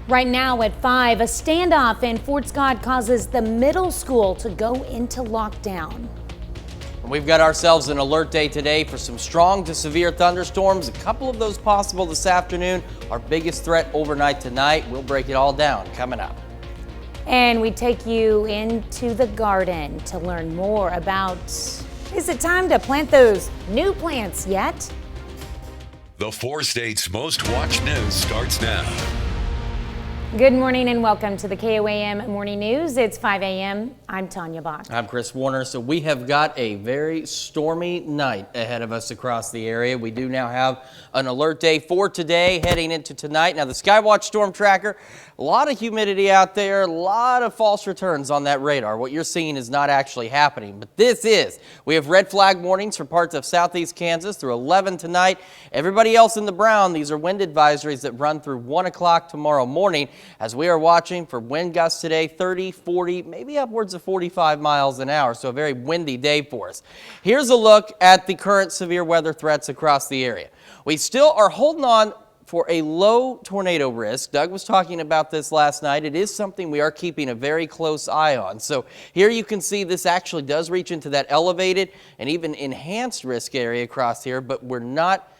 Right now at 5, a standoff in Fort Scott causes the middle school to go into lockdown. We've got ourselves an alert day today for some strong to severe thunderstorms. A couple of those possible this afternoon. Our biggest threat overnight tonight. We'll break it all down coming up. And we take you into the garden to learn more about, is it time to plant those new plants yet? The 4 states' most watched news starts now. Good morning and welcome to the KOAM Morning News. It's 5 a.m. I'm Tanya Bach. I'm Chris Warner. So we have got a very stormy night ahead of us across the area. We do now have an alert day for today heading into tonight. Now the Skywatch Storm Tracker, a lot of humidity out there, a lot of false returns on that radar. What you're seeing is not actually happening, but this is. We have red flag warnings for parts of southeast Kansas through 11 tonight. Everybody else in the brown, these are wind advisories that run through 1 o'clock tomorrow morning. As we are watching for wind gusts today, 30, 40, maybe upwards of 45 miles an hour. So a very windy day for us. Here's a look at the current severe weather threats across the area. We still are holding on for a low tornado risk. Doug was talking about this last night. It is something we are keeping a very close eye on. So here you can see this actually does reach into that elevated and even enhanced risk area across here, but we're not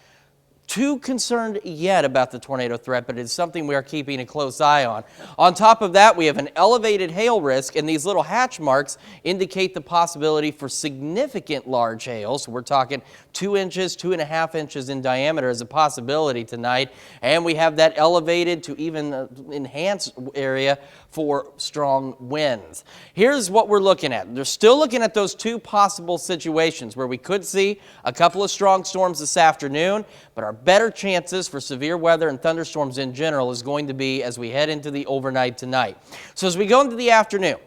too concerned yet about the tornado threat, but it's something we are keeping a close eye on. On top of that, we have an elevated hail risk, and these little hatch marks indicate the possibility for significant large hail. So we're talking 2 inches, 2.5 inches in diameter as a possibility tonight. And we have that elevated to even enhanced area for strong winds. Here's what we're looking at. They're still looking at those 2 possible situations where we could see a couple of strong storms this afternoon, but our better chances for severe weather and thunderstorms in general is going to be as we head into the overnight tonight. So as we go into the afternoon,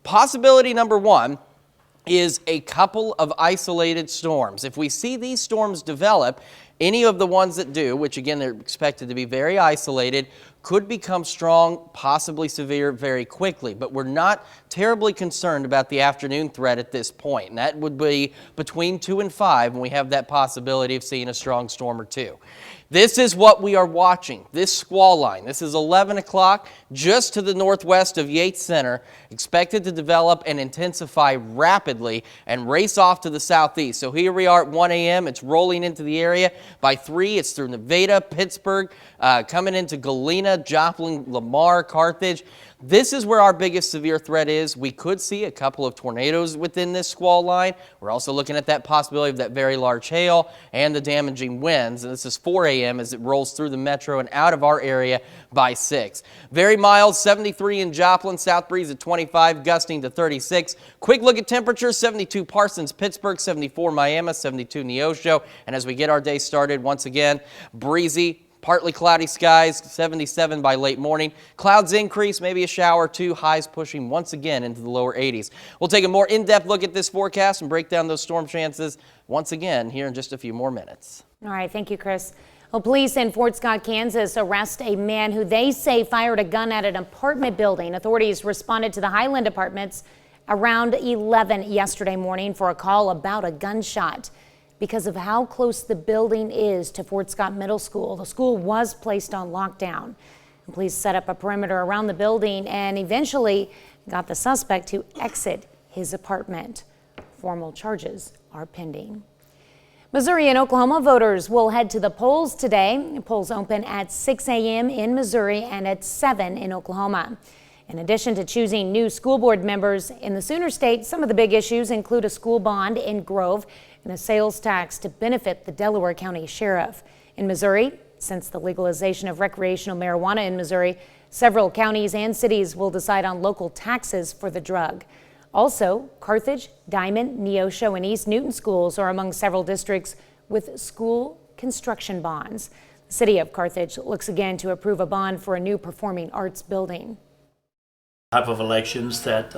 possibility number 1 is a couple of isolated storms. If we see these storms develop, any of the ones that do, which again they're expected to be very isolated, could become strong, possibly severe very quickly. But we're not terribly concerned about the afternoon threat at this point. And that would be between 2 and 5 when we have that possibility of seeing a strong storm or 2. This is what we are watching, this squall line. This is 11 o'clock just to the northwest of Yates Center, expected to develop and intensify rapidly and race off to the southeast. So here we are at 1 a.m. It's rolling into the area. By 3, it's through Nevada, Pittsburgh, coming into Galena, Joplin, Lamar, Carthage. This is where our biggest severe threat is. We could see a couple of tornadoes within this squall line. We're also looking at that possibility of that very large hail and the damaging winds. And this is 4 a.m. as it rolls through the metro and out of our area by 6. Very mild, 73 in Joplin, south breeze at 25, gusting to 36. Quick look at temperatures, 72 Parsons, Pittsburgh, 74 Miami, 72 Neosho. And as we get our day started, once again, breezy, partly cloudy skies, 77 by late morning. Clouds increase, maybe a shower or 2, highs pushing once again into the lower 80s. We'll take a more in-depth look at this forecast and break down those storm chances once again here in just a few more minutes. All right, thank you, Chris. Well, police in Fort Scott, Kansas arrest a man who they say fired a gun at an apartment building. Authorities responded to the Highland Apartments around 11 yesterday morning for a call about a gunshot. Because of how close the building is to Fort Scott Middle School, the school was placed on lockdown. Police set up a perimeter around the building and eventually got the suspect to exit his apartment. Formal charges are pending. Missouri and Oklahoma voters will head to the polls today. Polls open at 6 a.m. in Missouri and at 7 in Oklahoma. In addition to choosing new school board members in the Sooner State, some of the big issues include a school bond in Grove and a sales tax to benefit the Delaware County Sheriff. In Missouri, since the legalization of recreational marijuana in Missouri, several counties and cities will decide on local taxes for the drug. Also, Carthage, Diamond, Neosho, and East Newton schools are among several districts with school construction bonds. The city of Carthage looks again to approve a bond for a new performing arts building. Type of elections that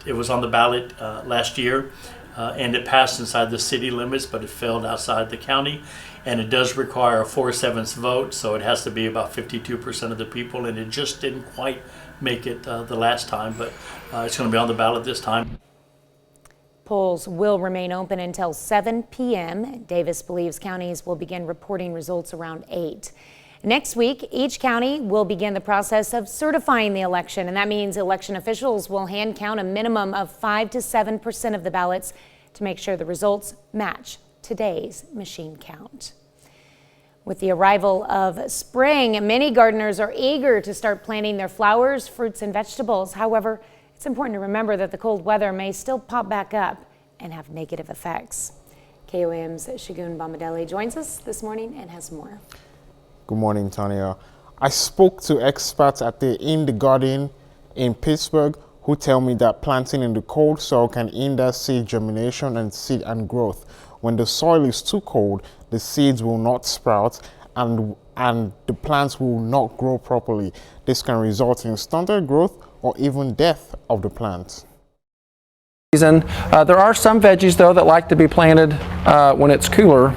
it was on the ballot last year and it passed inside the city limits, but it failed outside the county, and it does require a 4/7 vote, so it has to be about 52% of the people, and it just didn't quite make it the last time, but it's going to be on the ballot this time. Polls will remain open until 7 p.m. Davis believes counties will begin reporting results around 8. Next week, each county will begin the process of certifying the election, and that means election officials will hand count a minimum of 5 to 7% of the ballots to make sure the results match today's machine count. With the arrival of spring, many gardeners are eager to start planting their flowers, fruits, and vegetables. However, it's important to remember that the cold weather may still pop back up and have negative effects. KOAM's Shagun Bomadelli joins us this morning and has more. Good morning, Tanya. I spoke to experts at the In the Garden in Pittsburgh who tell me that planting in the cold soil can hinder seed germination and seed and growth. When the soil is too cold, the seeds will not sprout and the plants will not grow properly. This can result in stunted growth or even death of the plant. There are some veggies though that like to be planted when it's cooler,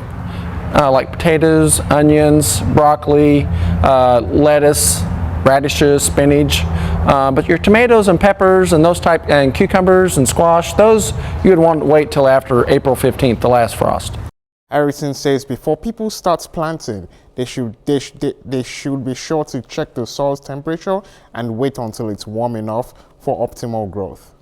like potatoes, onions, broccoli, lettuce, radishes, spinach. But your tomatoes and peppers and those type, and cucumbers and squash, those you would want to wait till after April 15th, the last frost. Harrison says before people start planting, they should be sure to check the soil's temperature and wait until it's warm enough for optimal growth.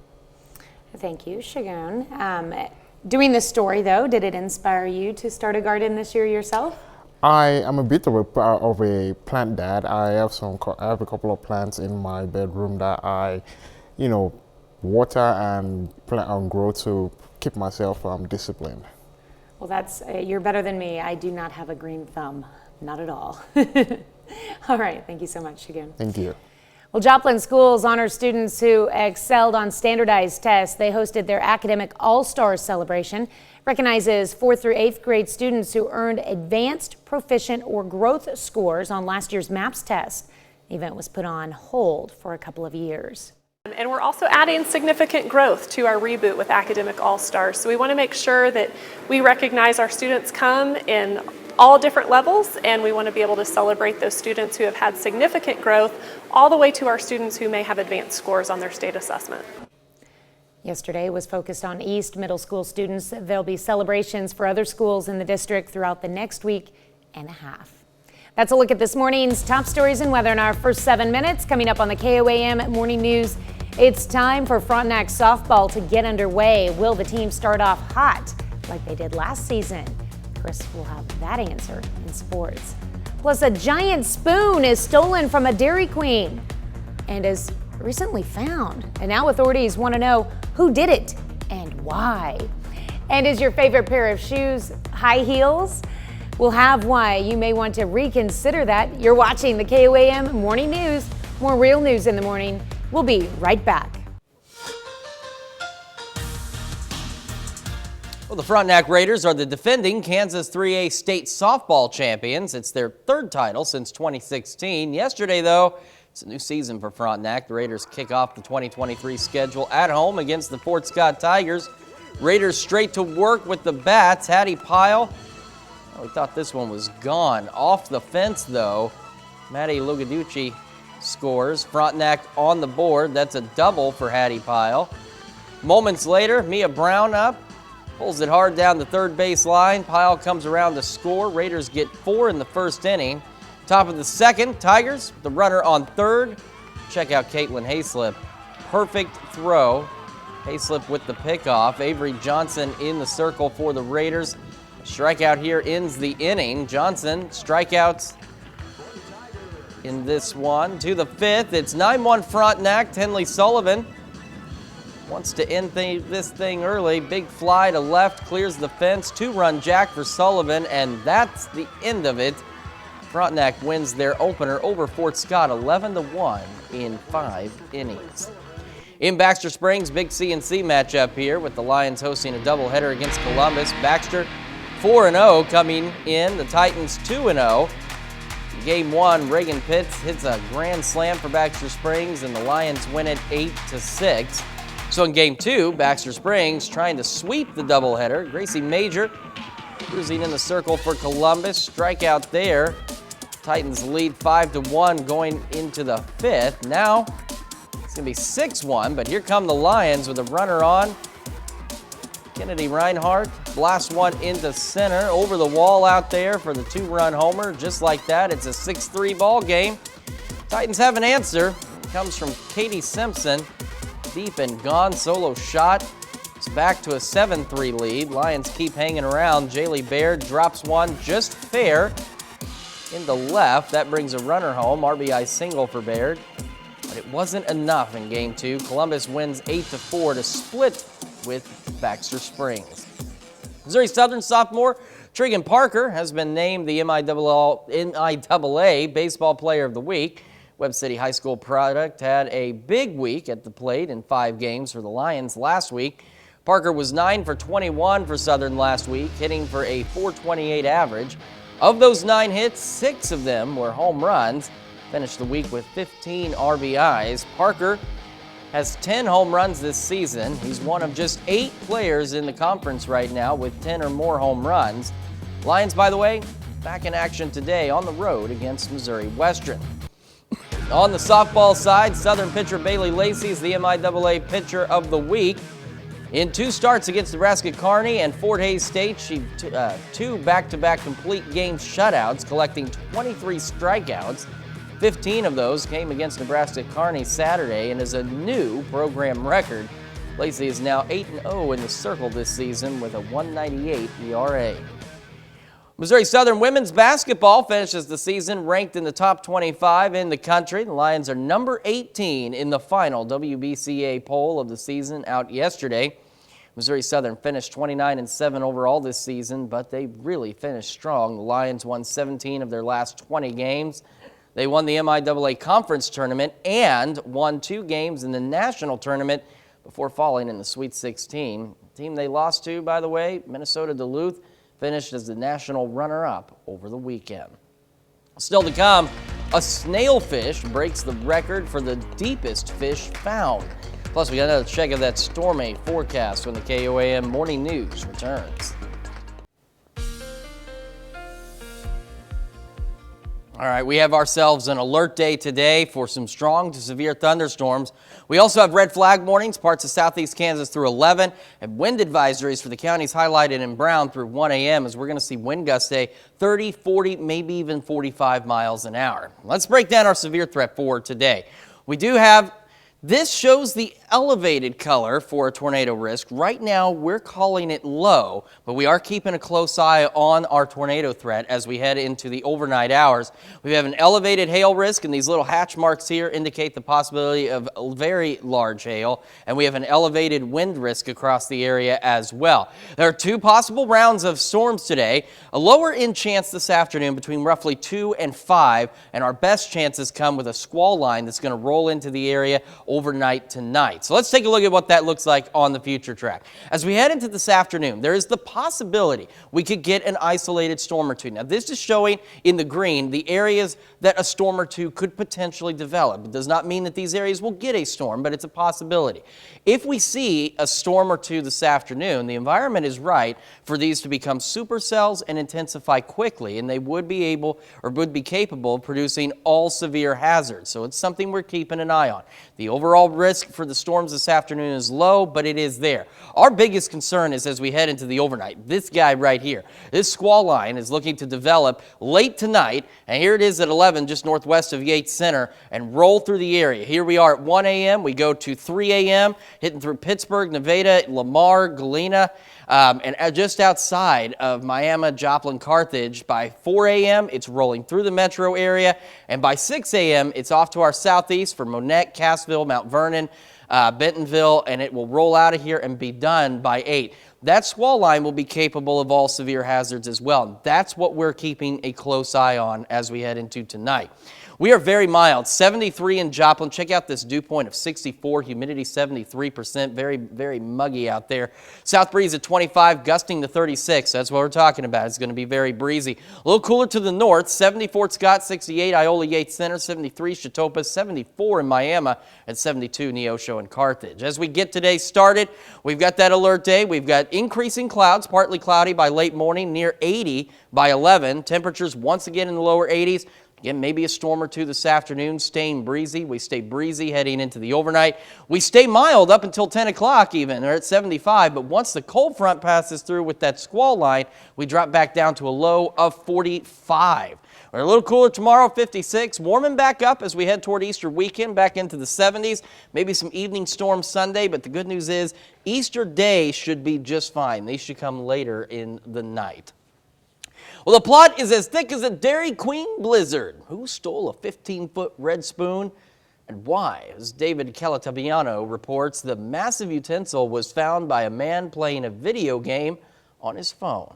Thank you, Shagun. Doing this story, though, did it inspire you to start a garden this year yourself? I am a bit of a plant dad. I have a couple of plants in my bedroom that I, water and plant and grow to keep myself disciplined. Well, you're better than me. I do not have a green thumb, not at all. All right, thank you so much, Shagun. Thank you. Well, Joplin Schools honors students who excelled on standardized tests. They hosted their academic all-stars celebration. Recognizes 4th through 8th grade students who earned advanced, proficient, or growth scores on last year's MAPS test. The event was put on hold for a couple of years. And we're also adding significant growth to our reboot with Academic All-Stars. So we want to make sure that we recognize our students come in all different levels, and we want to be able to celebrate those students who have had significant growth all the way to our students who may have advanced scores on their state assessment. Yesterday was focused on East Middle School students. There'll be celebrations for other schools in the district throughout the next week and a half. That's a look at this morning's top stories and weather in our first 7 minutes. Coming up on the KOAM Morning News, it's time for Frontenac softball to get underway. Will the team start off hot like they did last season? Chris will have that answer in sports. Plus, a giant spoon is stolen from a Dairy Queen and is recently found. And now authorities want to know who did it and why. And is your favorite pair of shoes high heels? We'll have why you may want to reconsider that. You're watching the KOAM Morning News. More real news in the morning. We'll be right back. Well, the Frontenac Raiders are the defending Kansas 3A state softball champions. It's their third title since 2016. Yesterday, though, it's a new season for Frontenac. The Raiders kick off the 2023 schedule at home against the Fort Scott Tigers. Raiders straight to work with the bats. Hattie Pyle, we thought this one was gone. Off the fence, though. Maddie Lugaducci scores. Frontenac on the board. That's a double for Hattie Pyle. Moments later, Mia Brown up. Pulls it hard down the third base line. Pyle comes around to score. Raiders get 4 in the first inning. Top of the second, Tigers, the runner on third. Check out Caitlin Hayslip. Perfect throw. Hayslip with the pickoff. Avery Johnson in the circle for the Raiders. Strikeout here ends the inning. Johnson strikeouts in this one. To the fifth, it's 9-1 Frontenac. Tenley Sullivan wants to end this thing early. Big fly to left, clears the fence. 2-run jack for Sullivan, and that's the end of it. Frontenac wins their opener over Fort Scott 11-1 in 5 innings. In Baxter Springs, big CNC matchup here with the Lions hosting a doubleheader against Columbus. Baxter 4-0 coming in, the Titans 2-0. Game 1, Reagan Pitts hits a grand slam for Baxter Springs, and the Lions win it 8-6. So in Game 2, Baxter Springs trying to sweep the doubleheader. Gracie Major cruising in the circle for Columbus. Strikeout there. Titans lead 5-1 going into the fifth. Now it's going to be 6-1, but here come the Lions with a runner on Kennedy Reinhardt blasts one into center over the wall out there for the 2-run homer. Just like that, it's a 6-3 ball game. Titans have an answer. It comes from Katie Simpson. Deep and gone, solo shot. It's back to a 7-3 lead. Lions keep hanging around. Jaylee Baird drops one just fair in the left. That brings a runner home. RBI single for Baird. But it wasn't enough in game 2. Columbus wins 8-4 to split with Baxter Springs. Missouri Southern sophomore Trigan Parker has been named the MIAA Baseball Player of the Week. Webb City High School product had a big week at the plate in 5 games for the Lions last week. Parker was 9 for 21 for Southern last week, hitting for a .428 average. Of those 9 hits, 6 of them were home runs. Finished the week with 15 RBIs. Parker has 10 home runs this season. He's one of just 8 players in the conference right now with 10 or more home runs. Lions, by the way, back in action today on the road against Missouri Western. On the softball side, Southern pitcher Bailey Lacey is the MIAA Pitcher of the Week. In 2 starts against Nebraska Kearney and Fort Hays State, she 2 back-to-back complete game shutouts, collecting 23 strikeouts. 15 of those came against Nebraska Kearney Saturday and is a new program record. Lacey is now 8-0 in the circle this season with a 1.98 ERA. Missouri Southern women's basketball finishes the season ranked in the top 25 in the country. The Lions are number 18 in the final WBCA poll of the season out yesterday. Missouri Southern finished 29-7 overall this season, but they really finished strong. The Lions won 17 of their last 20 games. They won the MIAA Conference Tournament and won 2 games in the National Tournament before falling in the Sweet 16. The team they lost to, by the way, Minnesota Duluth, finished as the national runner-up over the weekend. Still to come, a snailfish breaks the record for the deepest fish found. Plus, we got another check of that stormy forecast when the KOAM Morning News returns. All right, we have ourselves an alert day today for some strong to severe thunderstorms. We also have red flag warnings, parts of southeast Kansas through 11, and wind advisories for the counties highlighted in brown through 1 a.m. as we're going to see wind gusts today 30, 40, maybe even 45 miles an hour. Let's break down our severe threat for today. We do have, this shows the elevated color for a tornado risk. Right now, we're calling it low, but we are keeping a close eye on our tornado threat as we head into the overnight hours. We have an elevated hail risk, and these little hatch marks here indicate the possibility of very large hail, and we have an elevated wind risk across the area as well. There are 2 possible rounds of storms today, a lower end chance this afternoon between roughly 2 and 5, and our best chances come with a squall line that's going to roll into the area overnight tonight. So let's take a look at what that looks like on the future track. As we head into this afternoon, there is the possibility we could get an isolated storm or 2. Now, this is showing in the green the areas that a storm or 2 could potentially develop. It does not mean that these areas will get a storm, but it's a possibility. If we see a storm or 2 this afternoon, the environment is right for these to become supercells and intensify quickly, and they would be able or would be capable of producing all severe hazards. So it's something we're keeping an eye on. The overall risk for the storms this afternoon is low, but it is there. Our biggest concern is as we head into the overnight. This guy right here, this squall line is looking to develop late tonight, and here it is at 11 just northwest of Yates Center and roll through the area. Here we are at 1 a.m. We go to 3 a.m., hitting through Pittsburgh, Nevada, Lamar, Galena, and just outside of Miami, Joplin, Carthage. By 4 a.m., it's rolling through the metro area, and by 6 a.m., it's off to our southeast for Monette, Cassville, Mount Vernon, Bentonville, and it will roll out of here and be done by 8. That squall line will be capable of all severe hazards as well. That's what we're keeping a close eye on as we head into tonight. We are very mild, 73 in Joplin. Check out this dew point of 64, humidity 73%, very, very muggy out there. South breeze at 25, gusting to 36. That's what we're talking about. It's going to be very breezy. A little cooler to the north, 70 Fort Scott, 68 Iola Yates Center, 73 Chatopa, 74 in Miami, and 72 Neosho and Carthage. As we get today started, we've got that alert day. We've got increasing clouds, partly cloudy by late morning, near 80 by 11. Temperatures once again in the lower 80s. Again, maybe a storm or two this afternoon, staying breezy. We stay breezy heading into the overnight. We stay mild up until 10 o'clock even, or at 75, but once the cold front passes through with that squall line, we drop back down to a low of 45. We're a little cooler tomorrow, 56, warming back up as we head toward Easter weekend, back into the 70s, maybe some evening storms Sunday, but the good news is Easter Day should be just fine. They should come later in the night. Well, the plot is as thick as a Dairy Queen blizzard. Who stole a 15-foot red spoon and why? As David Calatabiano reports, the massive utensil was found by a man playing a video game on his phone.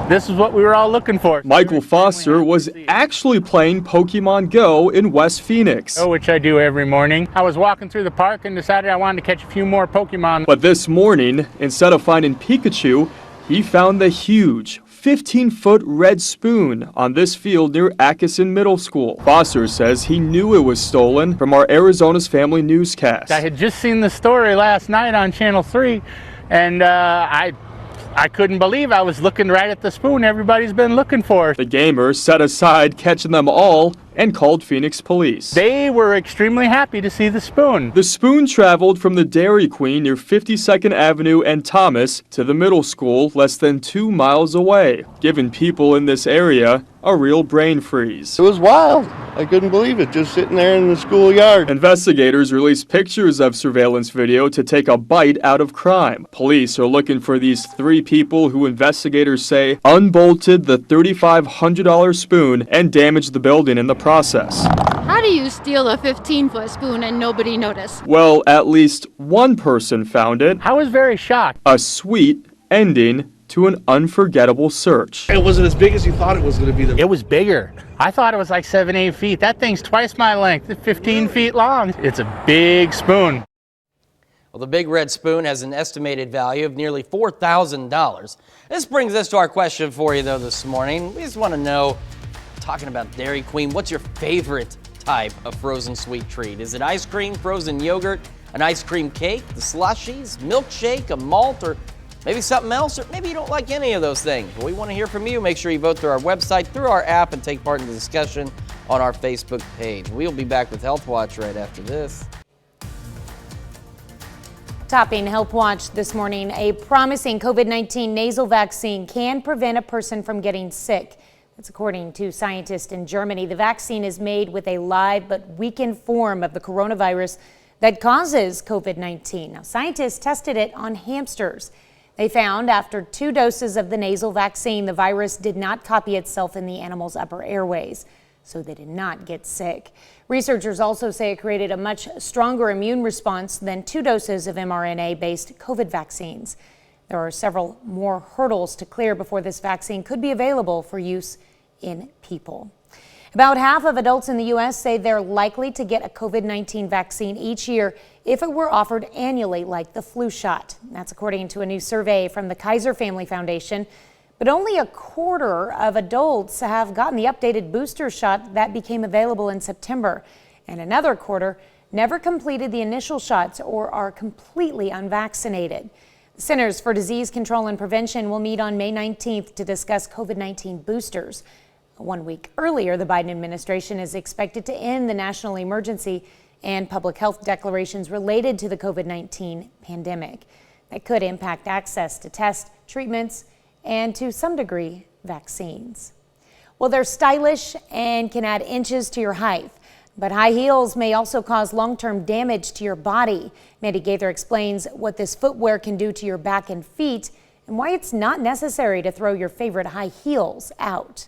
This is what we were all looking for. Michael Foster was actually playing Pokemon Go in West Phoenix. Which I do every morning. I was walking through the park and decided I wanted to catch a few more Pokemon. But this morning, instead of finding Pikachu, he found the huge 15-foot red spoon on this field near Atkinson Middle School. Foster says he knew it was stolen from our Arizona's Family newscast. I had just seen the story last night on Channel 3, and I couldn't believe I was looking right at the spoon everybody's been looking for. The gamer set aside catching them all and called Phoenix police. They were extremely happy to see the spoon. The spoon traveled from the Dairy Queen near 52nd Avenue and Thomas to the middle school less than 2 miles away, giving people in this area a real brain freeze. It was wild. I couldn't believe it, just sitting there in the schoolyard. Investigators released pictures of surveillance video to take a bite out of crime. Police are looking for these 3 people who investigators say unbolted the $3,500 spoon and damaged the building in the process. How do you steal a 15-foot spoon and nobody noticed? Well, at least one person found it. I was very shocked. A sweet ending to an unforgettable search. It wasn't as big as you thought it was going to be. It was bigger. I thought it was like 7-8 feet. That thing's twice my length. It's 15 feet long. It's a big spoon. Well, the big red spoon has an estimated value of nearly $4,000. This brings us to our question for you, though, this morning. We just want to know, talking about Dairy Queen, what's your favorite type of frozen sweet treat? Is it ice cream, frozen yogurt, an ice cream cake, the slushies, milkshake, a malt, or maybe something else, or maybe you don't like any of those things? Well, we want to hear from you. Make sure you vote through our website, through our app, and take part in the discussion on our Facebook page. We'll be back with Health Watch right after this. Topping Health Watch this morning, a promising COVID-19 nasal vaccine can prevent a person from getting sick. That's according to scientists in Germany. The vaccine is made with a live but weakened form of the coronavirus that causes COVID-19. Now, scientists tested it on hamsters. They found after 2 doses of the nasal vaccine, the virus did not copy itself in the animal's upper airways, so they did not get sick. Researchers also say it created a much stronger immune response than 2 doses of mRNA-based COVID vaccines. There are several more hurdles to clear before this vaccine could be available for use in people. About half of adults in the U.S. say they're likely to get a COVID-19 vaccine each year if it were offered annually like the flu shot. That's according to a new survey from the Kaiser Family Foundation. But only a quarter of adults have gotten the updated booster shot that became available in September. And another quarter never completed the initial shots or are completely unvaccinated. The Centers for Disease Control and Prevention will meet on May 19th to discuss COVID-19 boosters. 1 week earlier, the Biden administration is expected to end the national emergency and public health declarations related to the COVID-19 pandemic. That could impact access to tests, treatments, and to some degree, vaccines. Well, they're stylish and can add inches to your height, but high heels may also cause long-term damage to your body. Mandy Gaither explains what this footwear can do to your back and feet and why it's not necessary to throw your favorite high heels out.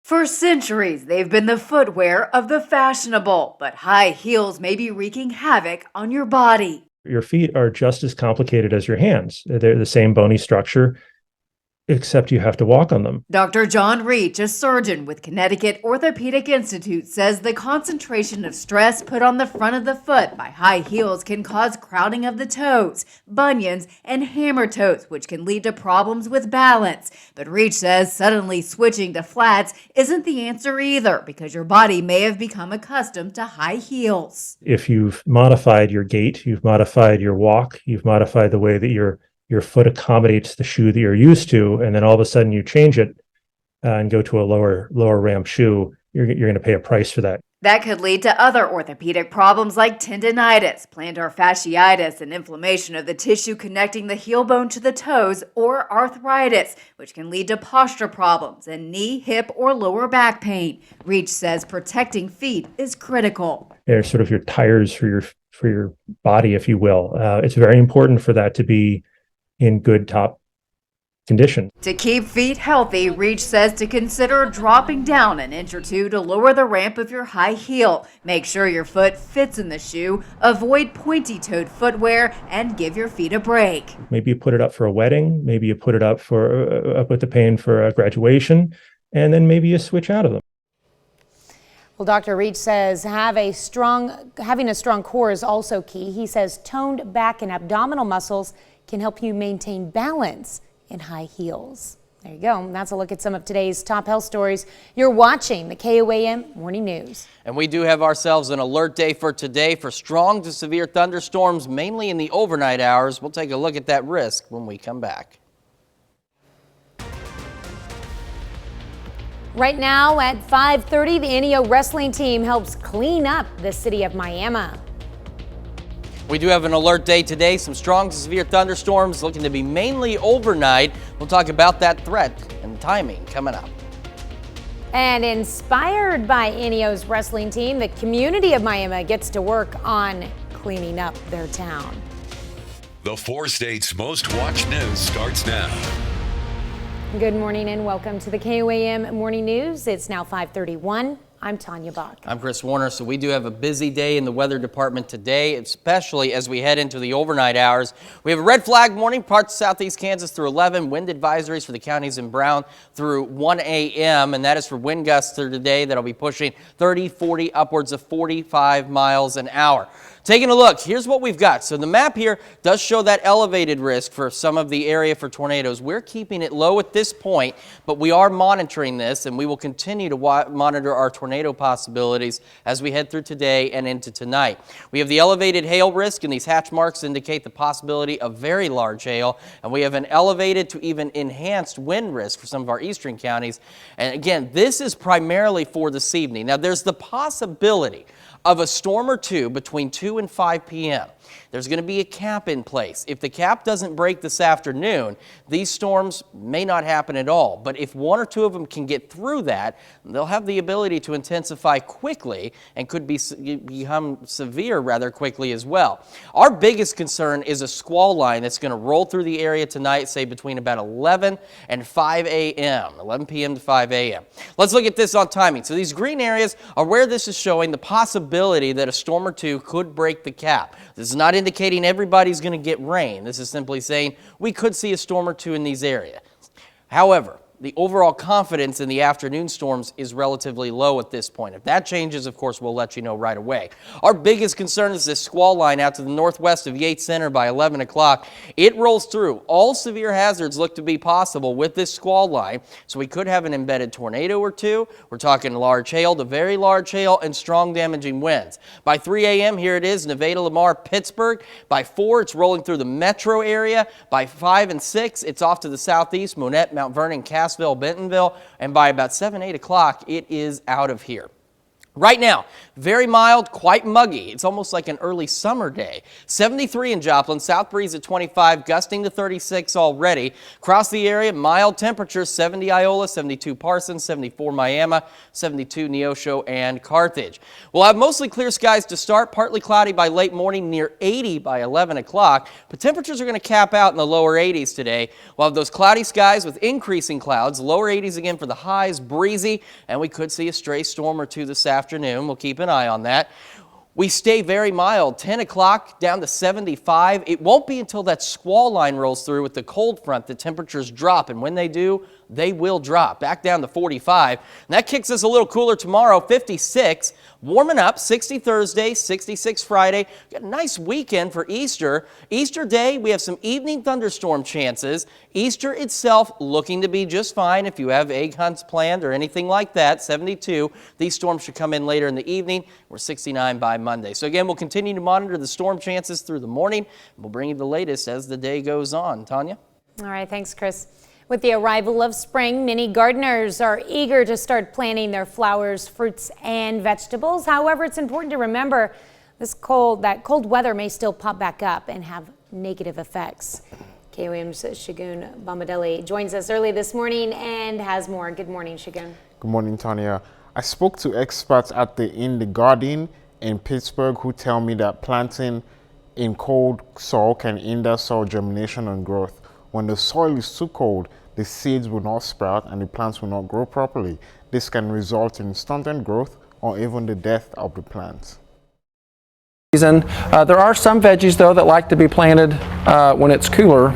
For centuries, they've been the footwear of the fashionable, but high heels may be wreaking havoc on your body. Your feet are just as complicated as your hands. They're the same bony structure, except you have to walk on them. Dr. John Reach, a surgeon with Connecticut Orthopedic Institute, says the concentration of stress put on the front of the foot by high heels can cause crowding of the toes, bunions, and hammer toes, which can lead to problems with balance. But Reach says suddenly switching to flats isn't the answer either, because your body may have become accustomed to high heels. If you've modified your gait, you've modified your walk, you've modified the way that your foot accommodates the shoe that you're used to, and then all of a sudden you change it, and go to a lower ramp shoe, you're going to pay a price for that. That could lead to other orthopedic problems like tendinitis, plantar fasciitis, and inflammation of the tissue connecting the heel bone to the toes, or arthritis, which can lead to posture problems and knee, hip, or lower back pain. Reach says protecting feet is critical. They're sort of your tires for your body, if you will. It's very important for that to be in good top condition. To keep feet healthy, Reach says to consider dropping down an inch or two to lower the ramp of your high heel. Make sure your foot fits in the shoe, avoid pointy-toed footwear, and give your feet a break. Maybe you put it up for a wedding, maybe you put it up with the pain for a graduation, and then maybe you switch out of them. Well, Dr. Reach says having a strong core is also key. He says toned back and abdominal muscles can help you maintain balance in high heels. There you go. That's a look at some of today's top health stories. You're watching the KOAM Morning News. And we do have ourselves an alert day for today for strong to severe thunderstorms, mainly in the overnight hours. We'll take a look at that risk when we come back. Right now at 5:30, the NEO wrestling team helps clean up the city of Miami. We do have an alert day today. Some strong to severe thunderstorms looking to be mainly overnight. We'll talk about that threat and timing coming up. And inspired by NEO's wrestling team, the community of Miami gets to work on cleaning up their town. The 4 states' most watched news starts now. Good morning and welcome to the KOAM Morning News. It's now 5:31. I'm Tanya Bach. I'm Chris Warner. So we do have a busy day in the weather department today, especially as we head into the overnight hours. We have a red flag warning, parts of southeast Kansas through 11, wind advisories for the counties in Brown through 1 a.m. And that is for wind gusts through today that'll be pushing 30, 40, upwards of 45 miles an hour. Taking a look, here's what we've got. So the map here does show that elevated risk for some of the area for tornadoes. We're keeping it low at this point, but we are monitoring this, and we will continue to monitor our tornado possibilities as we head through today and into tonight. We have the elevated hail risk, and these hatch marks indicate the possibility of very large hail, and we have an elevated to even enhanced wind risk for some of our eastern counties. And again, this is primarily for this evening. Now, there's the possibility of a storm or two between 2 and 5 p.m. There's going to be a cap in place. If the cap doesn't break this afternoon, these storms may not happen at all. But if one or two of them can get through that, they'll have the ability to intensify quickly and could become severe rather quickly as well. Our biggest concern is a squall line that's going to roll through the area tonight, say between about 11 and 5 a.m., 11 p.m. to 5 a.m. Let's look at this on timing. So these green areas are where this is showing the possibility that a storm or two could break the cap. This is not indicating everybody's going to get rain. This is simply saying we could see a storm or two in these areas. However, the overall confidence in the afternoon storms is relatively low at this point. If that changes, of course, we'll let you know right away. Our biggest concern is this squall line out to the northwest of Yates Center by 11 o'clock. It rolls through. All severe hazards look to be possible with this squall line, so we could have an embedded tornado or two. We're talking large hail to very large hail and strong damaging winds. By 3 a.m., here it is, Nevada, Lamar, Pittsburgh. By 4, it's rolling through the metro area. By 5 and 6, it's off to the southeast, Monette, Mount Vernon, Cassville, Bentonville, and by about 7, 8 o'clock, it is out of here. Right now, very mild, quite muggy. It's almost like an early summer day. 73 in Joplin, south breeze at 25, gusting to 36 already. Across the area, mild temperatures, 70 Iola, 72 Parsons, 74 Miami, 72 Neosho and Carthage. We'll have mostly clear skies to start, partly cloudy by late morning, near 80 by 11 o'clock. But temperatures are going to cap out in the lower 80s today. We'll have those cloudy skies with increasing clouds, lower 80s again for the highs, breezy, and we could see a stray storm or two this afternoon. We'll keep an eye on that. We stay very mild, 10 o'clock down to 75. It won't be until that squall line rolls through with the cold front that temperatures drop, and when they do, they will drop back down to 45. And that kicks us a little cooler tomorrow, 56. Warming up, 60 Thursday, 66 Friday. Got a nice weekend for Easter. Easter Day, we have some evening thunderstorm chances. Easter itself looking to be just fine if you have egg hunts planned or anything like that, 72. These storms should come in later in the evening. We're 69 by Monday. So again, we'll continue to monitor the storm chances through the morning. We'll bring you the latest as the day goes on. Tanya? All right, thanks, Chris. With the arrival of spring, many gardeners are eager to start planting their flowers, fruits, and vegetables. However, it's important to remember that cold weather may still pop back up and have negative effects. KOAM's Shagun Bomadelli joins us early this morning and has more. Good morning, Shagun. Good morning, Tanya. I spoke to experts at the In the Garden in Pittsburgh who tell me that planting in cold soil can hinder soil germination and growth. When the soil is too cold, the seeds will not sprout and the plants will not grow properly. This can result in stunted growth or even the death of the plants. There are some veggies though that like to be planted when it's cooler,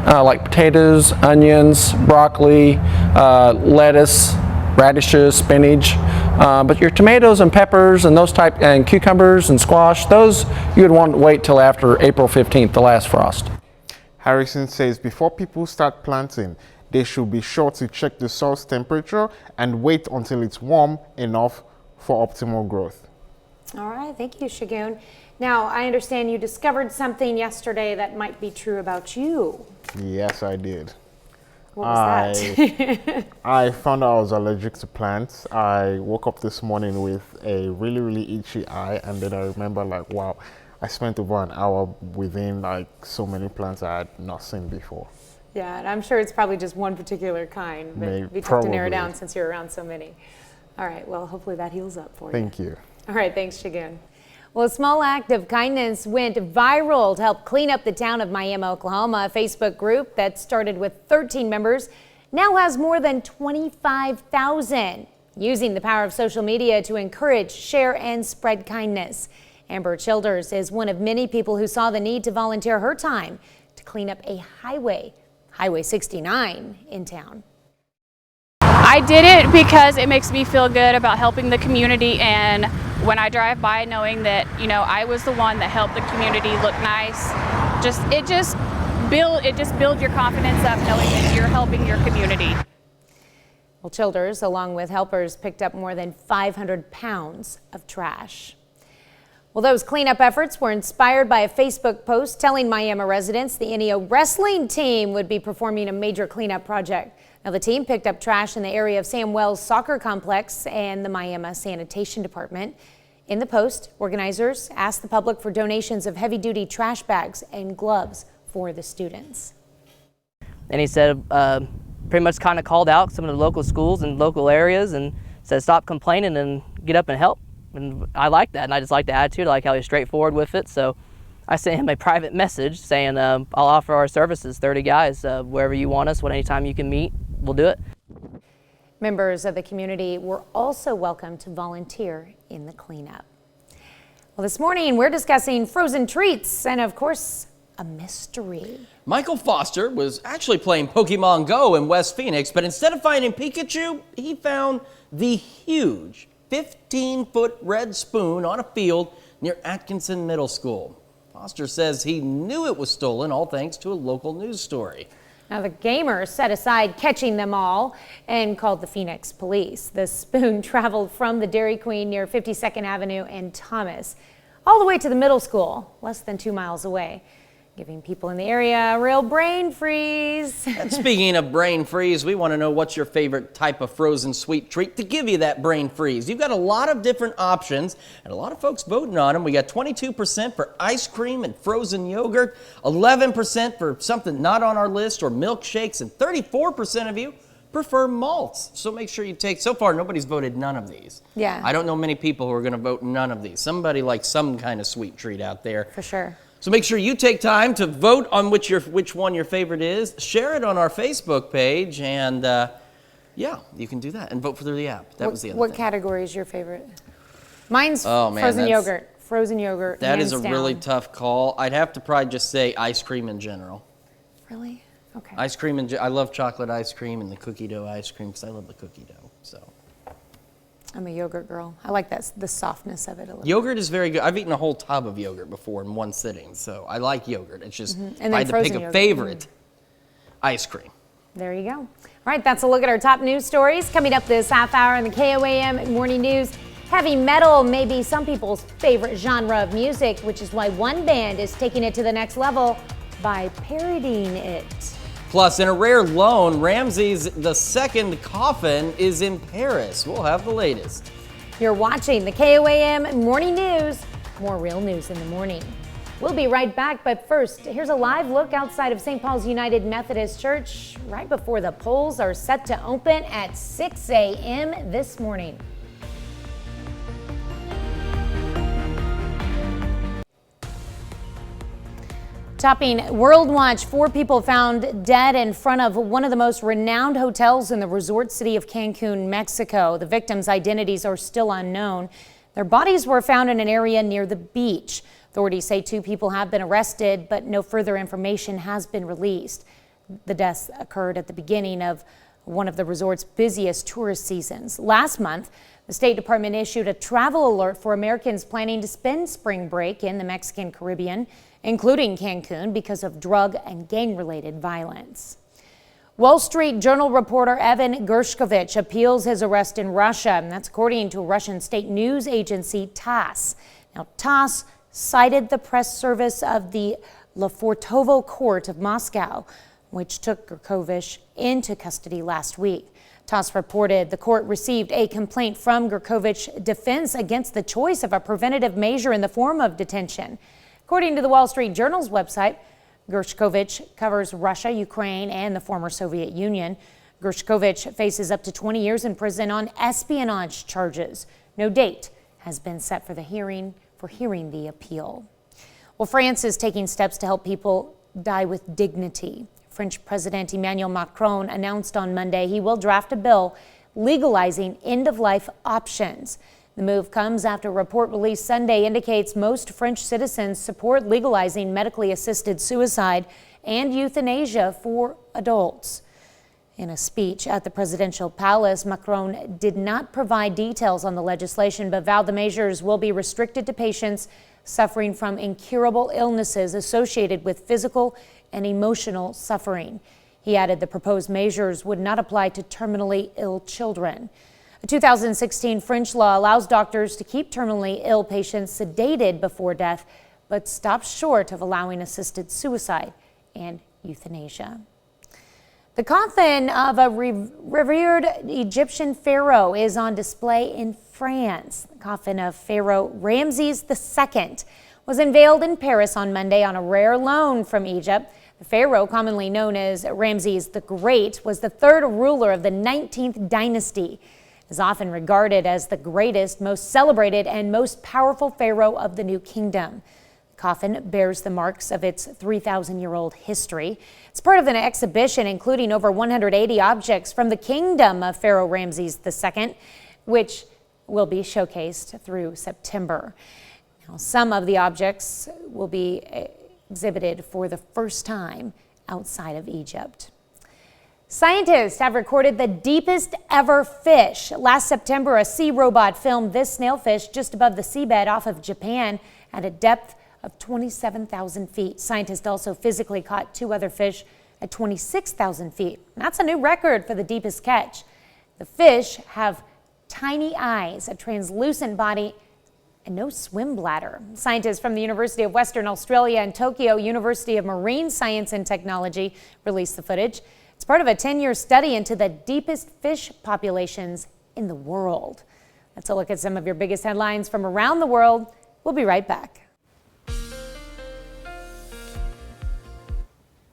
like potatoes, onions, broccoli, lettuce, radishes, spinach. But your tomatoes and peppers and and cucumbers and squash, those you would want to wait till after April 15th, the last frost. Harrison says before people start planting, they should be sure to check the soil's temperature and wait until it's warm enough for optimal growth. All right, thank you, Shagun. Now, I understand you discovered something yesterday that might be true about you. Yes, I did. What was that? I found out I was allergic to plants. I woke up this morning with a really, really itchy eye, and then I remember like, wow, I spent over an hour within like so many plants I had not seen before. Yeah, and I'm sure it's probably just one particular kind, but it'd be tough to narrow down since you're around so many. All right, well, hopefully that heals up for you. Thank you. All right, thanks, Shagun. Well, a small act of kindness went viral to help clean up the town of Miami, Oklahoma. A Facebook group that started with 13 members now has more than 25,000, using the power of social media to encourage, share, and spread kindness. Amber Childers is one of many people who saw the need to volunteer her time to clean up a highway, Highway 69, in town. I did it because it makes me feel good about helping the community, and when I drive by knowing that, you know, I was the one that helped the community look nice, it just builds your confidence up knowing that you're helping your community. Well, Childers, along with helpers, picked up more than 500 pounds of trash. Well, those cleanup efforts were inspired by a Facebook post telling Miami residents the NEO wrestling team would be performing a major cleanup project. Now, the team picked up trash in the area of Sam Wells Soccer Complex and the Miami Sanitation Department. In the post, organizers asked the public for donations of heavy-duty trash bags and gloves for the students. And he said, pretty much kind of called out some of the local schools and local areas and said, stop complaining and get up and help. And I like that, and I just like the attitude. I like how he's straightforward with it. So I sent him a private message saying, I'll offer our services, 30 guys, wherever you want us, anytime you can meet, we'll do it. Members of the community were also welcome to volunteer in the cleanup. Well, this morning we're discussing frozen treats and, of course, a mystery. Michael Foster was actually playing Pokemon Go in West Phoenix, but instead of finding Pikachu, he found the huge 15-foot red spoon on a field near Atkinson Middle School. Foster says he knew it was stolen, all thanks to a local news story. Now, the gamer set aside catching them all and called the Phoenix police. The spoon traveled from the Dairy Queen near 52nd Avenue and Thomas all the way to the middle school, less than 2 miles away, giving people in the area a real brain freeze. And speaking of brain freeze, we want to know what's your favorite type of frozen sweet treat to give you that brain freeze. You've got a lot of different options and a lot of folks voting on them. We got 22% for ice cream and frozen yogurt, 11% for something not on our list or milkshakes, and 34% of you prefer malts. So make sure you take, so far nobody's voted none of these. Yeah. I don't know many people who are going to vote none of these. Somebody likes some kind of sweet treat out there. For sure. So make sure you take time to vote on which one your favorite is. Share it on our Facebook page, and yeah, you can do that. And vote for the app. That was the other thing. What category is your favorite? Mine's Oh, man, frozen yogurt. Frozen yogurt. That is a hands down. really tough call. I'd have to probably just say ice cream in general. Really? Okay. Ice cream, I love chocolate ice cream and the cookie dough ice cream because I love the cookie dough. So I'm a yogurt girl. I like the softness of it a little. yogurt is very good. I've eaten a whole tub of yogurt before in one sitting, so I like yogurt. It's just, And if then I had to pick frozen a yogurt. favorite, ice cream. There you go. All right, that's a look at our top news stories. Coming up this half hour in the KOAM Morning News, heavy metal may be some people's favorite genre of music, which is why one band is taking it to the next level by parodying it. Plus, in a rare loan, Ramses II coffin is in Paris. We'll have the latest. You're watching the KOAM Morning News. More real news in the morning. We'll be right back, but first, here's a live look outside of St. Paul's United Methodist Church right before the polls are set to open at 6 a.m. this morning. Topping World Watch, 4 people found dead in front of one of the most renowned hotels in the resort city of Cancun, Mexico. The victims' identities are still unknown. Their bodies were found in an area near the beach. Authorities say 2 people have been arrested, but no further information has been released. The deaths occurred at the beginning of one of the resort's busiest tourist seasons. Last month, the State Department issued a travel alert for Americans planning to spend spring break in the Mexican Caribbean, including Cancun, because of drug and gang-related violence. Wall Street Journal reporter Evan Gershkovich appeals his arrest in Russia, and that's according to a Russian state news agency TASS. Now, TASS cited the press service of the Lefortovo court of Moscow, which took Gershkovich into custody last week. TASS reported the court received a complaint from Gershkovich's defense against the choice of a preventative measure in the form of detention. According to the Wall Street Journal's website, Gershkovich covers Russia, Ukraine, and the former Soviet Union. Gershkovich faces up to 20 years in prison on espionage charges. No date has been set for hearing the appeal. Well, France is taking steps to help people die with dignity. French President Emmanuel Macron announced on Monday he will draft a bill legalizing end-of-life options. The move comes after a report released Sunday indicates most French citizens support legalizing medically assisted suicide and euthanasia for adults. In a speech at the presidential palace, Macron did not provide details on the legislation, but vowed the measures will be restricted to patients suffering from incurable illnesses associated with physical and emotional suffering. He added the proposed measures would not apply to terminally ill children. A 2016 French law allows doctors to keep terminally ill patients sedated before death, but stops short of allowing assisted suicide and euthanasia. The coffin of a revered Egyptian pharaoh is on display in France. The coffin of Pharaoh Ramses II was unveiled in Paris on Monday on a rare loan from Egypt. The pharaoh, commonly known as Ramses the Great, was the 3rd ruler of the 19th dynasty. He is often regarded as the greatest, most celebrated, and most powerful pharaoh of the New Kingdom. The coffin bears the marks of its 3,000-year-old history. It's part of an exhibition including over 180 objects from the kingdom of Pharaoh Ramses II, which will be showcased through September. Now, some of the objects will be exhibited for the first time outside of Egypt. Scientists have recorded the deepest ever fish. Last September, a sea robot filmed this snailfish just above the seabed off of Japan at a depth of 27,000 feet. Scientists also physically caught 2 other fish at 26,000 feet. That's a new record for the deepest catch. The fish have tiny eyes, a translucent body, and no swim bladder. Scientists from the University of Western Australia and Tokyo University of Marine Science and Technology released the footage. It's part of a 10-year study into the deepest fish populations in the world. Let's look at some of your biggest headlines from around the world. We'll be right back.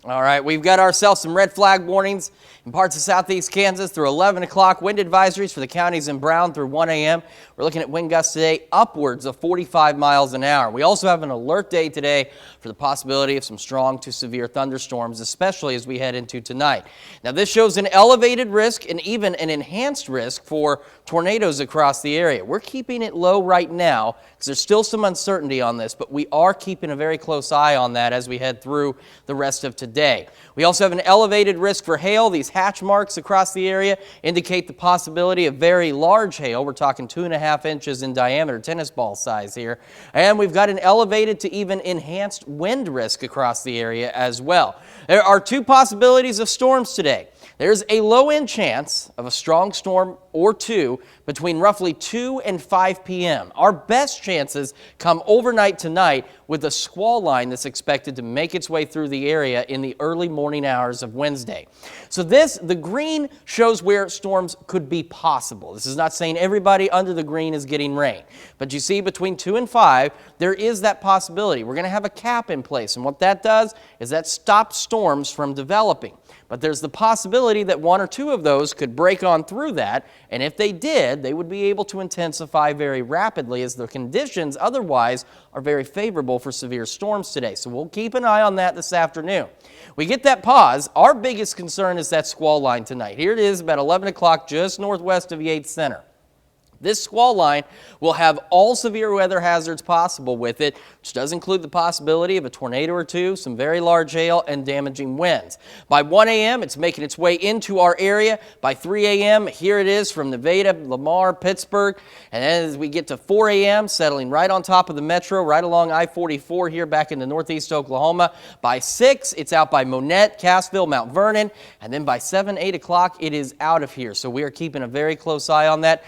All right, we've got ourselves some red flag warnings in parts of southeast Kansas through 11 o'clock. Wind advisories for the counties in Brown through 1 a.m. We're looking at wind gusts today upwards of 45 miles an hour. We also have an alert day today for the possibility of some strong to severe thunderstorms, especially as we head into tonight. Now, this shows an elevated risk and even an enhanced risk for tornadoes across the area. We're keeping it low right now because there's still some uncertainty on this, but we are keeping a very close eye on that as we head through the rest of today. We also have an elevated risk for hail. These hatch marks across the area indicate the possibility of very large hail. We're talking 2.5 inches in diameter, tennis ball size here. And we've got an elevated to even enhanced wind risk across the area as well. There are 2 possibilities of storms today. There's a low-end chance of a strong storm or 2 between roughly 2 and 5 p.m. Our best chances come overnight tonight with a squall line that's expected to make its way through the area in the early morning hours of Wednesday. So the green shows where storms could be possible. This is not saying everybody under the green is getting rain, but you see between 2 and 5, there is that possibility. We're going to have a cap in place, and what that does is that stops storms from developing. But there's the possibility that 1 or 2 of those could break on through that, and if they did, they would be able to intensify very rapidly as the conditions otherwise are very favorable for severe storms today. So we'll keep an eye on that this afternoon. We get that pause. Our biggest concern is that squall line tonight. Here it is about 11 o'clock just northwest of Yates Center. This squall line will have all severe weather hazards possible with it, which does include the possibility of a tornado or 2, some very large hail, and damaging winds. By 1 a.m., it's making its way into our area. By 3 a.m., here it is from Nevada, Lamar, Pittsburgh. And then as we get to 4 a.m., settling right on top of the metro, right along I-44 here back into northeast Oklahoma. By 6, it's out by Monette, Cassville, Mount Vernon. And then by 7, 8 o'clock, it is out of here. So we are keeping a very close eye on that.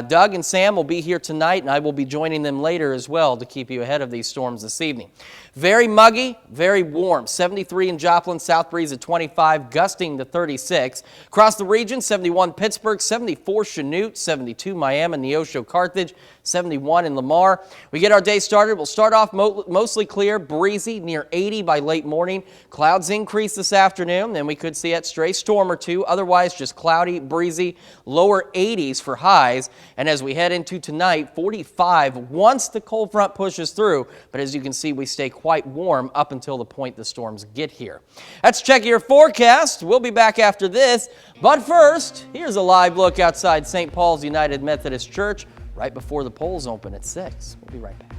Doug and Sam will be here tonight, and I will be joining them later as well to keep you ahead of these storms this evening. Very muggy, very warm. 73 in Joplin, south breeze at 25, gusting to 36. Across the region, 71 Pittsburgh, 74 Chanute, 72 Miami, Neosho, Carthage, 71 in Lamar. We get our day started. We'll start off mostly clear, breezy, near 80 by late morning. Clouds increase this afternoon. Then we could see a stray storm or 2. Otherwise, just cloudy, breezy, lower 80s for highs. And as we head into tonight, 45 once the cold front pushes through. But as you can see, we stay quite warm up until the point the storms get here. Let's check your forecast. We'll be back after this. But first, here's a live look outside St. Paul's United Methodist Church right before the polls open at 6. We'll be right back.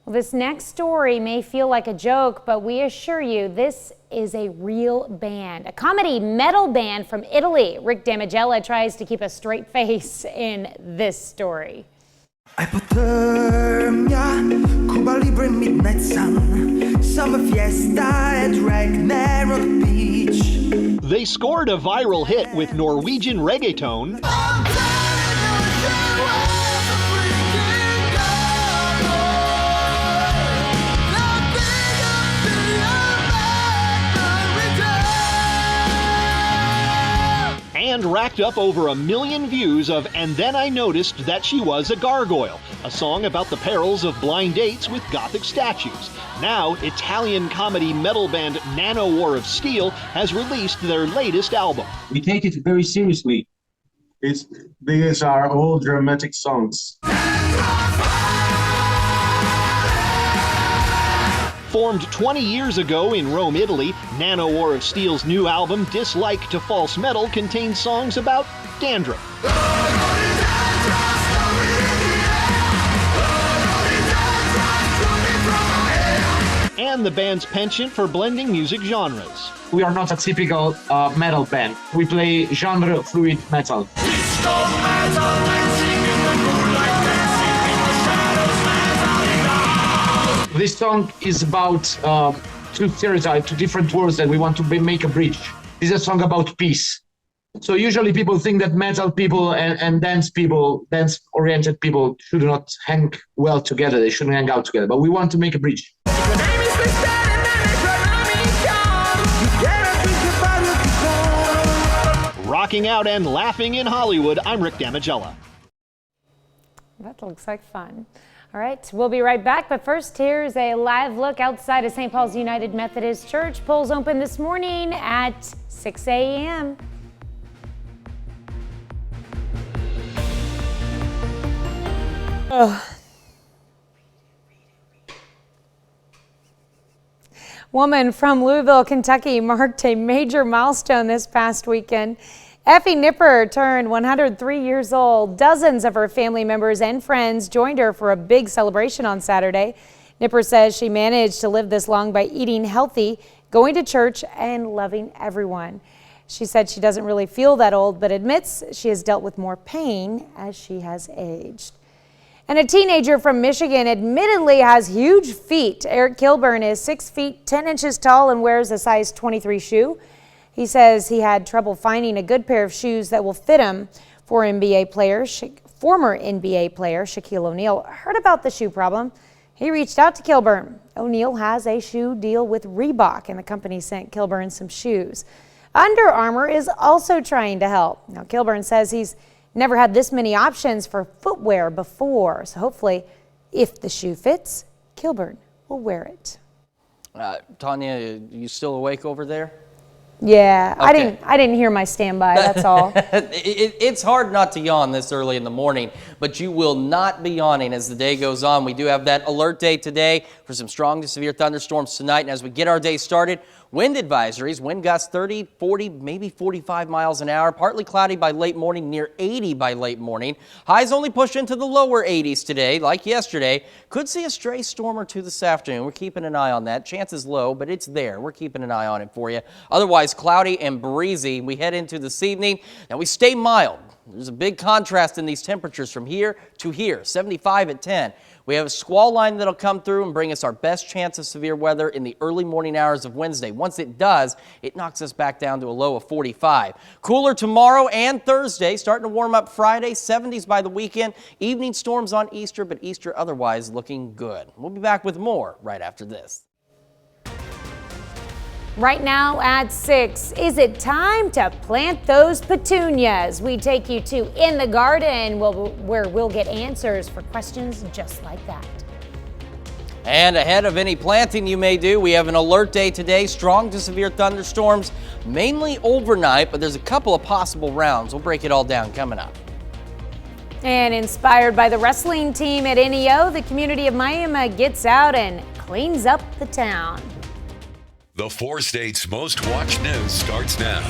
Well, this next story may feel like a joke, but we assure you this is a real band, a comedy metal band from Italy. Rick Damigella tries to keep a straight face in this story. Hypothermia, Cuba Libre Midnight Sun, summer fiesta at Ragnarok Beach. They scored a viral hit with Norwegian reggaeton. And racked up over 1 million views of And Then I Noticed That She Was a Gargoyle, a song about the perils of blind dates with Gothic statues. Now, Italian comedy metal band Nano War of Steel has released their latest album. We take it very seriously. These are all dramatic songs. Formed 20 years ago in Rome, Italy, Nano War of Steel's new album, Dislike to False Metal, contains songs about dandruff. And the band's penchant for blending music genres. We are not a typical metal band. We play genre fluid metal. This song is about two stereotypes, two different words that we want to make a bridge. This is a song about peace. So usually people think that metal people and dance-oriented people should not hang well together. They shouldn't hang out together. But we want to make a bridge. Rocking out and laughing in Hollywood, I'm Rick Damigella. That looks like fun. All right, we'll be right back, but first here's a live look outside of St. Paul's United Methodist Church. Polls open this morning at 6 a.m. Woman from Louisville, Kentucky marked a major milestone this past weekend. Effie Nipper turned 103 years old. Dozens of her family members and friends joined her for a big celebration on Saturday. Nipper says she managed to live this long by eating healthy, going to church, and loving everyone. She said she doesn't really feel that old, but admits she has dealt with more pain as she has aged. And a teenager from Michigan admittedly has huge feet. Eric Kilburn is 6 feet 10 inches tall and wears a size 23 shoe. He says he had trouble finding a good pair of shoes that will fit him. Former NBA player Shaquille O'Neal heard about the shoe problem. He reached out to Kilburn. O'Neal has a shoe deal with Reebok, and the company sent Kilburn some shoes. Under Armour is also trying to help. Now, Kilburn says he's never had this many options for footwear before, so hopefully, if the shoe fits, Kilburn will wear it. Tanya, you still awake over there? Yeah, Okay. I didn't hear my standby, that's all. It's hard not to yawn this early in the morning, but you will not be yawning as the day goes on. We do have that alert day today for some strong to severe thunderstorms tonight. And as we get our day started, wind advisories, wind gusts 30, 40, maybe 45 miles an hour. Partly cloudy by late morning, near 80 by late morning. Highs only push into the lower 80s today, like yesterday. Could see a stray storm or two this afternoon. We're keeping an eye on that. Chances low, but it's there. We're keeping an eye on it for you. Otherwise, cloudy and breezy. We head into this evening, and we stay mild. There's a big contrast in these temperatures from here to here, 75 at 10. We have a squall line that'll come through and bring us our best chance of severe weather in the early morning hours of Wednesday. Once it does, it knocks us back down to a low of 45. Cooler tomorrow and Thursday, starting to warm up Friday, 70s by the weekend. Evening storms on Easter, but Easter otherwise looking good. We'll be back with more right after this. Right now at 6, is it time to plant those petunias? We take you to In the Garden, where we'll get answers for questions just like that. And ahead of any planting you may do, we have an alert day today. Strong to severe thunderstorms, mainly overnight, but there's a couple of possible rounds. We'll break it all down coming up. And inspired by the wrestling team at NEO, the community of Miami gets out and cleans up the town. The 4 states' most watched news starts now.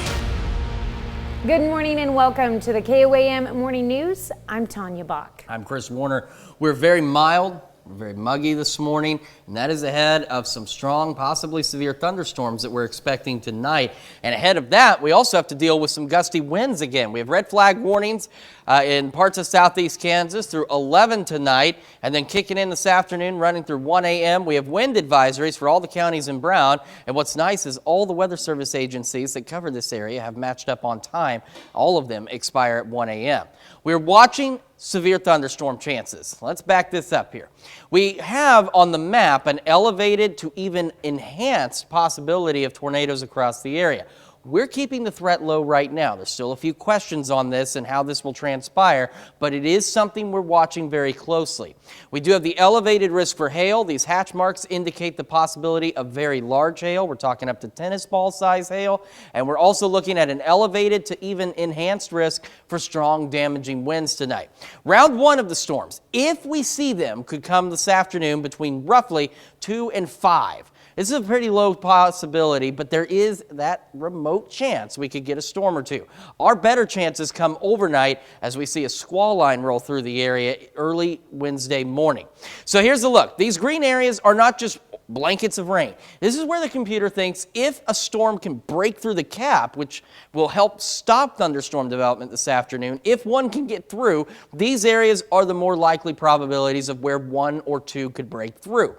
Good morning and welcome to the KOAM Morning News. I'm Tanya Bach. I'm Chris Warner. We're very mild. We're very muggy this morning, and that is ahead of some strong, possibly severe thunderstorms that we're expecting tonight. And ahead of that, we also have to deal with some gusty winds again. We have red flag warnings in parts of southeast Kansas through 11 tonight, and then kicking in this afternoon, running through 1 a.m. We have wind advisories for all the counties in brown, and what's nice is all the weather service agencies that cover this area have matched up on time. All of them expire at 1 a.m. We're watching severe thunderstorm chances. Let's back this up here. We have on the map an elevated to even enhanced possibility of tornadoes across the area. We're keeping the threat low right now. There's still a few questions on this and how this will transpire, but it is something we're watching very closely. We do have the elevated risk for hail. These hatch marks indicate the possibility of very large hail. We're talking up to tennis ball size hail, and we're also looking at an elevated to even enhanced risk for strong damaging winds tonight. Round 1 of the storms, if we see them, could come this afternoon between roughly 2 and 5. This is a pretty low possibility, but there is that remote chance we could get a storm or two. Our better chances come overnight as we see a squall line roll through the area early Wednesday morning. So here's a look. These green areas are not just blankets of rain. This is where the computer thinks if a storm can break through the cap, which will help stop thunderstorm development this afternoon, if one can get through, these areas are the more likely probabilities of where 1 or 2 could break through.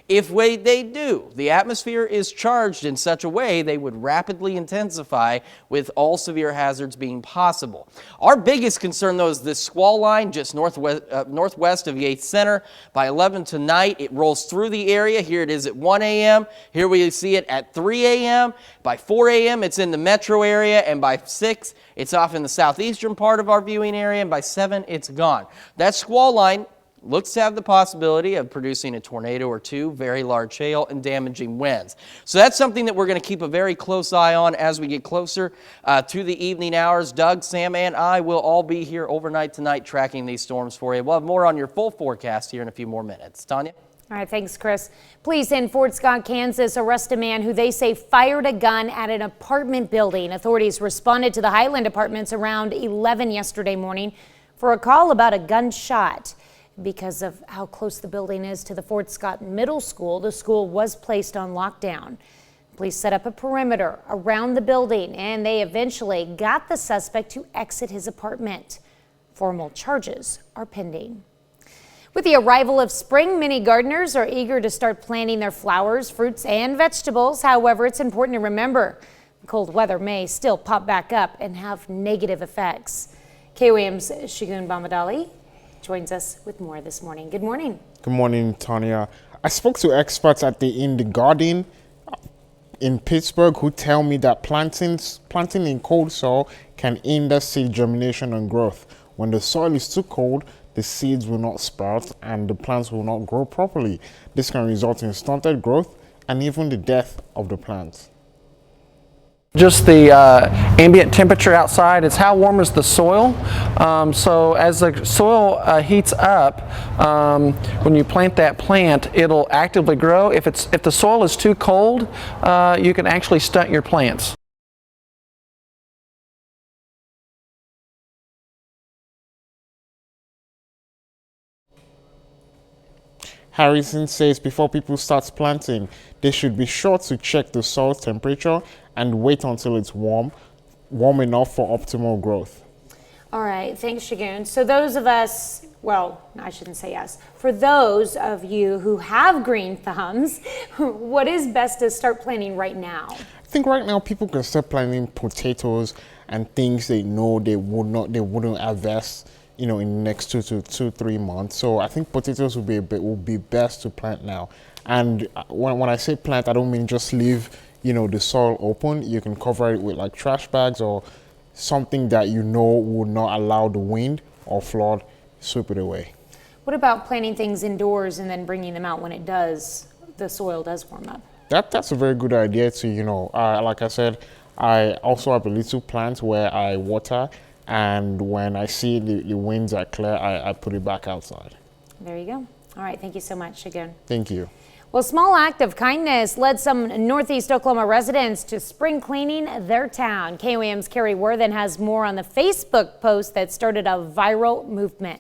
If they do, the atmosphere is charged in such a way they would rapidly intensify with all severe hazards being possible. Our biggest concern, though, is this squall line just northwest of Yates Center. By 11 tonight, it rolls through the area. Here it is at 1 a.m. Here we see it at 3 a.m. By 4 a.m., it's in the metro area, and by 6, it's off in the southeastern part of our viewing area, and by 7, it's gone. That squall line looks to have the possibility of producing a tornado or 2, very large hail, and damaging winds. So that's something that we're going to keep a very close eye on as we get closer to the evening hours. Doug, Sam, and I will all be here overnight tonight tracking these storms for you. We'll have more on your full forecast here in a few more minutes. Tanya? All right, thanks, Chris. Police in Fort Scott, Kansas arrest a man who they say fired a gun at an apartment building. Authorities responded to the Highland Apartments around 11 yesterday morning for a call about a gunshot. Because of how close the building is to the Fort Scott Middle School, the school was placed on lockdown. Police set up a perimeter around the building, and they eventually got the suspect to exit his apartment. Formal charges are pending. With the arrival of spring, many gardeners are eager to start planting their flowers, fruits, and vegetables. However, it's important to remember Cold weather may still pop back up and have negative effects. KOAM's Shagun Bamadali joins us with more this morning. Good morning. Good morning, Tanya. I spoke to experts at the In the Garden in Pittsburgh who tell me that planting in cold soil can hinder seed germination and growth. When the soil is too cold, the seeds will not sprout and the plants will not grow properly. This can result in stunted growth and even the death of the plants. Just the ambient temperature outside, it's how warm is the soil. So as the soil heats up, when you plant that plant, it'll actively grow. If the soil is too cold, you can actually stunt your plants. Harrison says before people start planting, they should be sure to check the soil temperature and wait until it's warm enough for optimal growth. All right, thanks, Shagun. So those of us, well, I shouldn't say us, for those of you who have green thumbs, what is best to start planting right now? I think right now people can start planting potatoes and things they know they wouldn't harvest, in the next 2-3 months. So I think potatoes will be best to plant now. And when I say plant, I don't mean just leave, the soil open. You can cover it with like trash bags or something that will not allow the wind or flood sweep it away. What about planting things indoors and then bringing them out when the soil does warm up? That's a very good idea too. Like I said, I also have a little plant where I water, and when I see the winds are clear, I put it back outside. There you go. All right, thank you so much, Shagun. Thank you. Well, a small act of kindness led some Northeast Oklahoma residents to spring cleaning their town. KOAM's Carrie Worthen has more on the Facebook post that started a viral movement.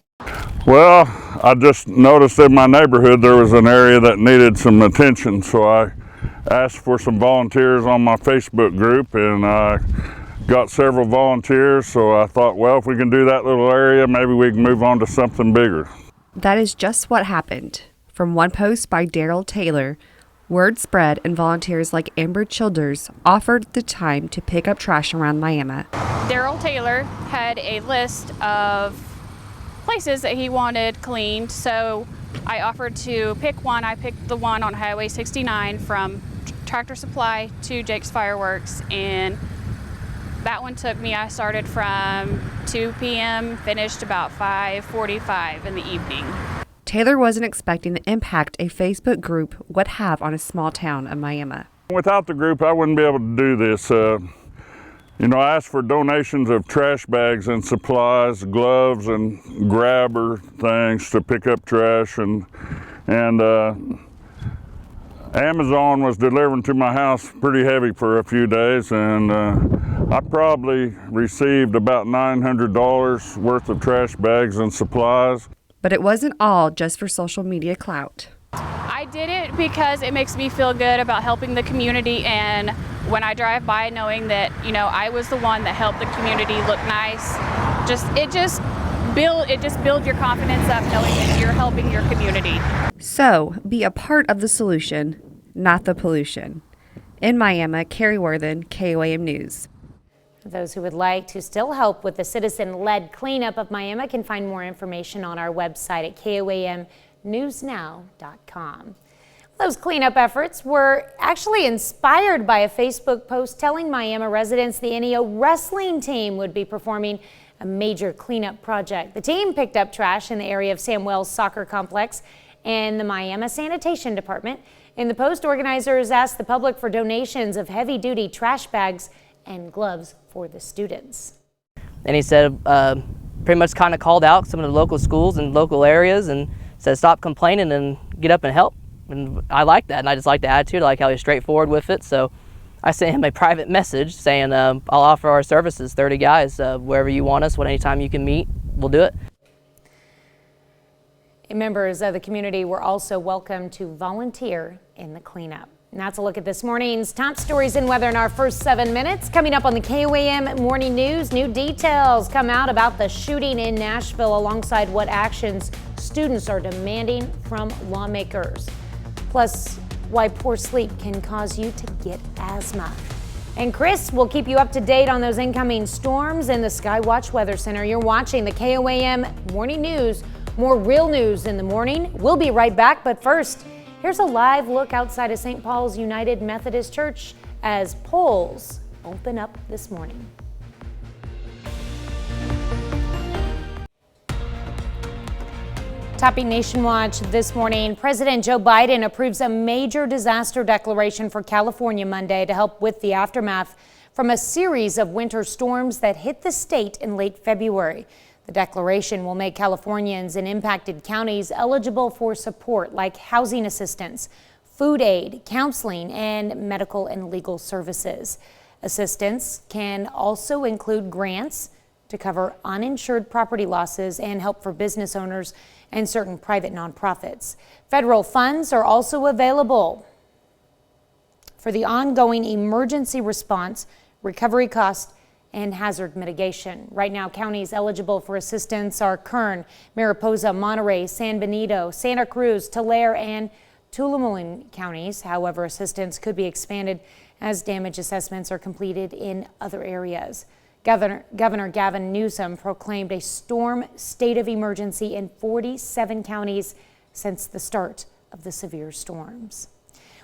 Well, I just noticed in my neighborhood there was an area that needed some attention, so I asked for some volunteers on my Facebook group, and I got several volunteers, so I thought, well, if we can do that little area, maybe we can move on to something bigger. That is just what happened. From one post by Daryl Taylor, word spread and volunteers like Amber Childers offered the time to pick up trash around Miami. Daryl Taylor had a list of places that he wanted cleaned, so I offered to pick one. I picked the one on Highway 69 from Tractor Supply to Jake's Fireworks, and that one took me, I started from 2 p.m., finished about 5:45 in the evening. Taylor wasn't expecting the impact a Facebook group would have on a small town of Miami. Without the group, I wouldn't be able to do this. I asked for donations of trash bags and supplies, gloves and grabber things to pick up trash, and Amazon was delivering to my house pretty heavy for a few days, and I probably received about $900 worth of trash bags and supplies. But it wasn't all just for social media clout. I did it because it makes me feel good about helping the community, and when I drive by knowing that, I was the one that helped the community look nice, it just builds your confidence up knowing that you're helping your community. So, be a part of the solution, not the pollution. In Miami, Carrie Worthen, KOAM News. Those who would like to still help with the citizen-led cleanup of Miami can find more information on our website at KOAMnewsnow.com. Those cleanup efforts were actually inspired by a Facebook post telling Miami residents the NEO wrestling team would be performing a major cleanup project. The team picked up trash in the area of Sam Wells Soccer Complex and the Miami Sanitation Department. In the post, organizers asked the public for donations of heavy-duty trash bags and gloves for the students. And he said, pretty much kind of called out some of the local schools and local areas and said, stop complaining and get up and help. And I like that, and I just like the attitude. I like how he's straightforward with it. So I sent him a private message saying, I'll offer our services, 30 guys, wherever you want us, anytime you can meet, we'll do it. Members of the community were also welcome to volunteer in the cleanup. And that's a look at this morning's top stories and weather in our first 7 minutes. Coming up on the KOAM Morning News, new details come out about the shooting in Nashville alongside what actions students are demanding from lawmakers. Plus, why poor sleep can cause you to get asthma. And Chris will keep you up to date on those incoming storms in the Skywatch Weather Center. You're watching the KOAM Morning News. More real news in the morning. We'll be right back, but first, here's a live look outside of St. Paul's United Methodist Church as polls open up this morning. Topping Nation Watch this morning, President Joe Biden approves a major disaster declaration for California Monday to help with the aftermath from a series of winter storms that hit the state in late February. The declaration will make Californians in impacted counties eligible for support like housing assistance, food aid, counseling, and medical and legal services. Assistance can also include grants to cover uninsured property losses and help for business owners and certain private nonprofits. Federal funds are also available for the ongoing emergency response, recovery cost, and hazard mitigation. Right now, counties eligible for assistance are Kern, Mariposa, Monterey, San Benito, Santa Cruz, Tulare, and Tualatin counties. However, assistance could be expanded as damage assessments are completed in other areas. Governor Gavin Newsom proclaimed a storm state of emergency in 47 counties since the start of the severe storms.